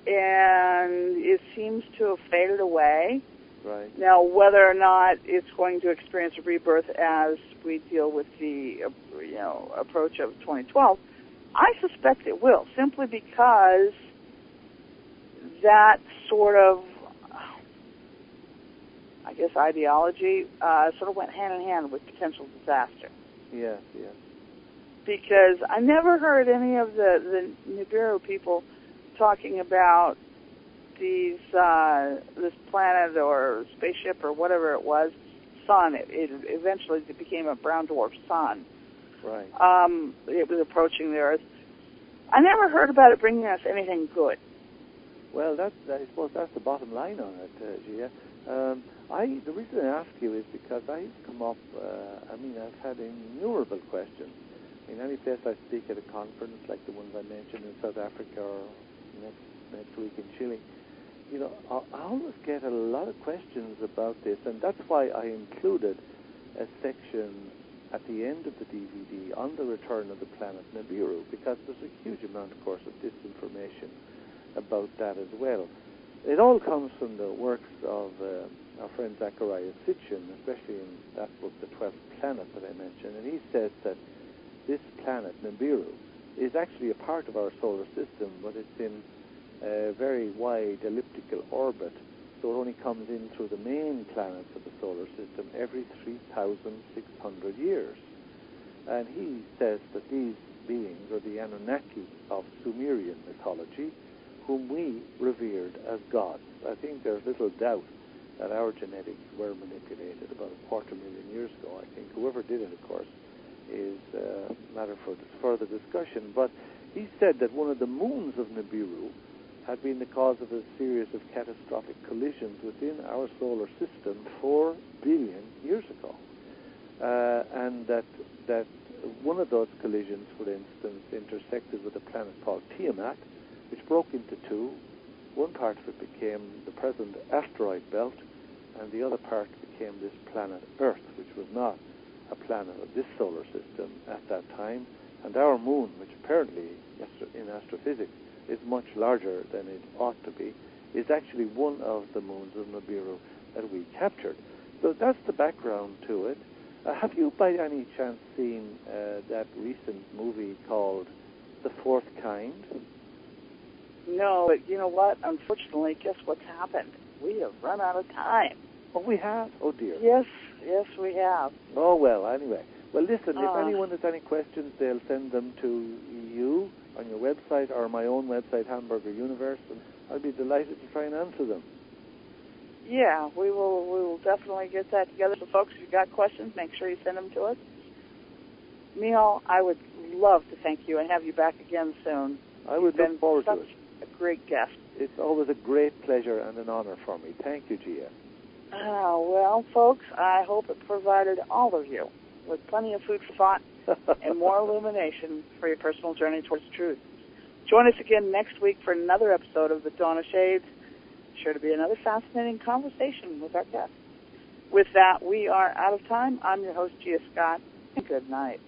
And it seems to have faded away. Right. Now, whether or not it's going to experience a rebirth as we deal with the approach of 2012, I suspect it will, simply because that sort of, I guess, ideology sort of went hand in hand with potential disaster. Yes, yes. Because I never heard any of the Nibiru people talking about this planet or spaceship or whatever it was, sun. It eventually became a brown dwarf sun. Right. It was approaching the Earth. I never heard about it bringing us anything good. Well, I suppose that's the bottom line on it, Gia. The reason I ask you is because I've come up, I've had innumerable questions. In any place I speak at a conference like the ones I mentioned in South Africa or next week in Chile, I always get a lot of questions about this, and that's why I included a section at the end of the DVD on the return of the planet Nibiru, because there's a huge amount, of course, of disinformation about that as well. It all comes from the works of our friend Zecharia Sitchin, especially in that book, The 12th Planet, that I mentioned, and he says that this planet, Nibiru, is actually a part of our solar system, but it's in a very wide elliptical orbit, so it only comes in through the main planets of the solar system every 3,600 years. And he says that these beings are the Anunnaki of Sumerian mythology, whom we revered as gods. I think there's little doubt that our genetics were manipulated about 250,000 years ago. I think whoever did it, of course, is a matter for further discussion. But he said that one of the moons of Nibiru had been the cause of a series of catastrophic collisions within our solar system 4 billion years ago. And that one of those collisions, for instance, intersected with a planet called Tiamat, which broke into two. One part of it became the present asteroid belt, and the other part became this planet Earth, which was not a planet of this solar system at that time. And our moon, which apparently in astrophysics is much larger than it ought to be, is actually one of the moons of Nibiru that we captured. So that's the background to it. Have you by any chance seen that recent movie called The Fourth Kind? No, but you know what? Unfortunately, guess what's happened? We have run out of time. Oh, we have? Oh, dear. Yes, we have. Oh, well, anyway. Well, listen, if anyone has any questions, they'll send them to you on your website or my own website, Hamburger Universe, and I'll be delighted to try and answer them. Yeah, we will definitely get that together. So, folks, if you've got questions, make sure you send them to us. Michal, I would love to thank you and have you back again soon. I would look forward to it. A great guest. It's always a great pleasure and an honor for me. Thank you, Gia. Well, folks, I hope it provided all of you with plenty of food for thought and more illumination for your personal journey towards truth. Join us again next week for another episode of The Dawn of Shades. Sure to be another fascinating conversation with our guests. With that, we are out of time. I'm your host, Gia Scott. Good night.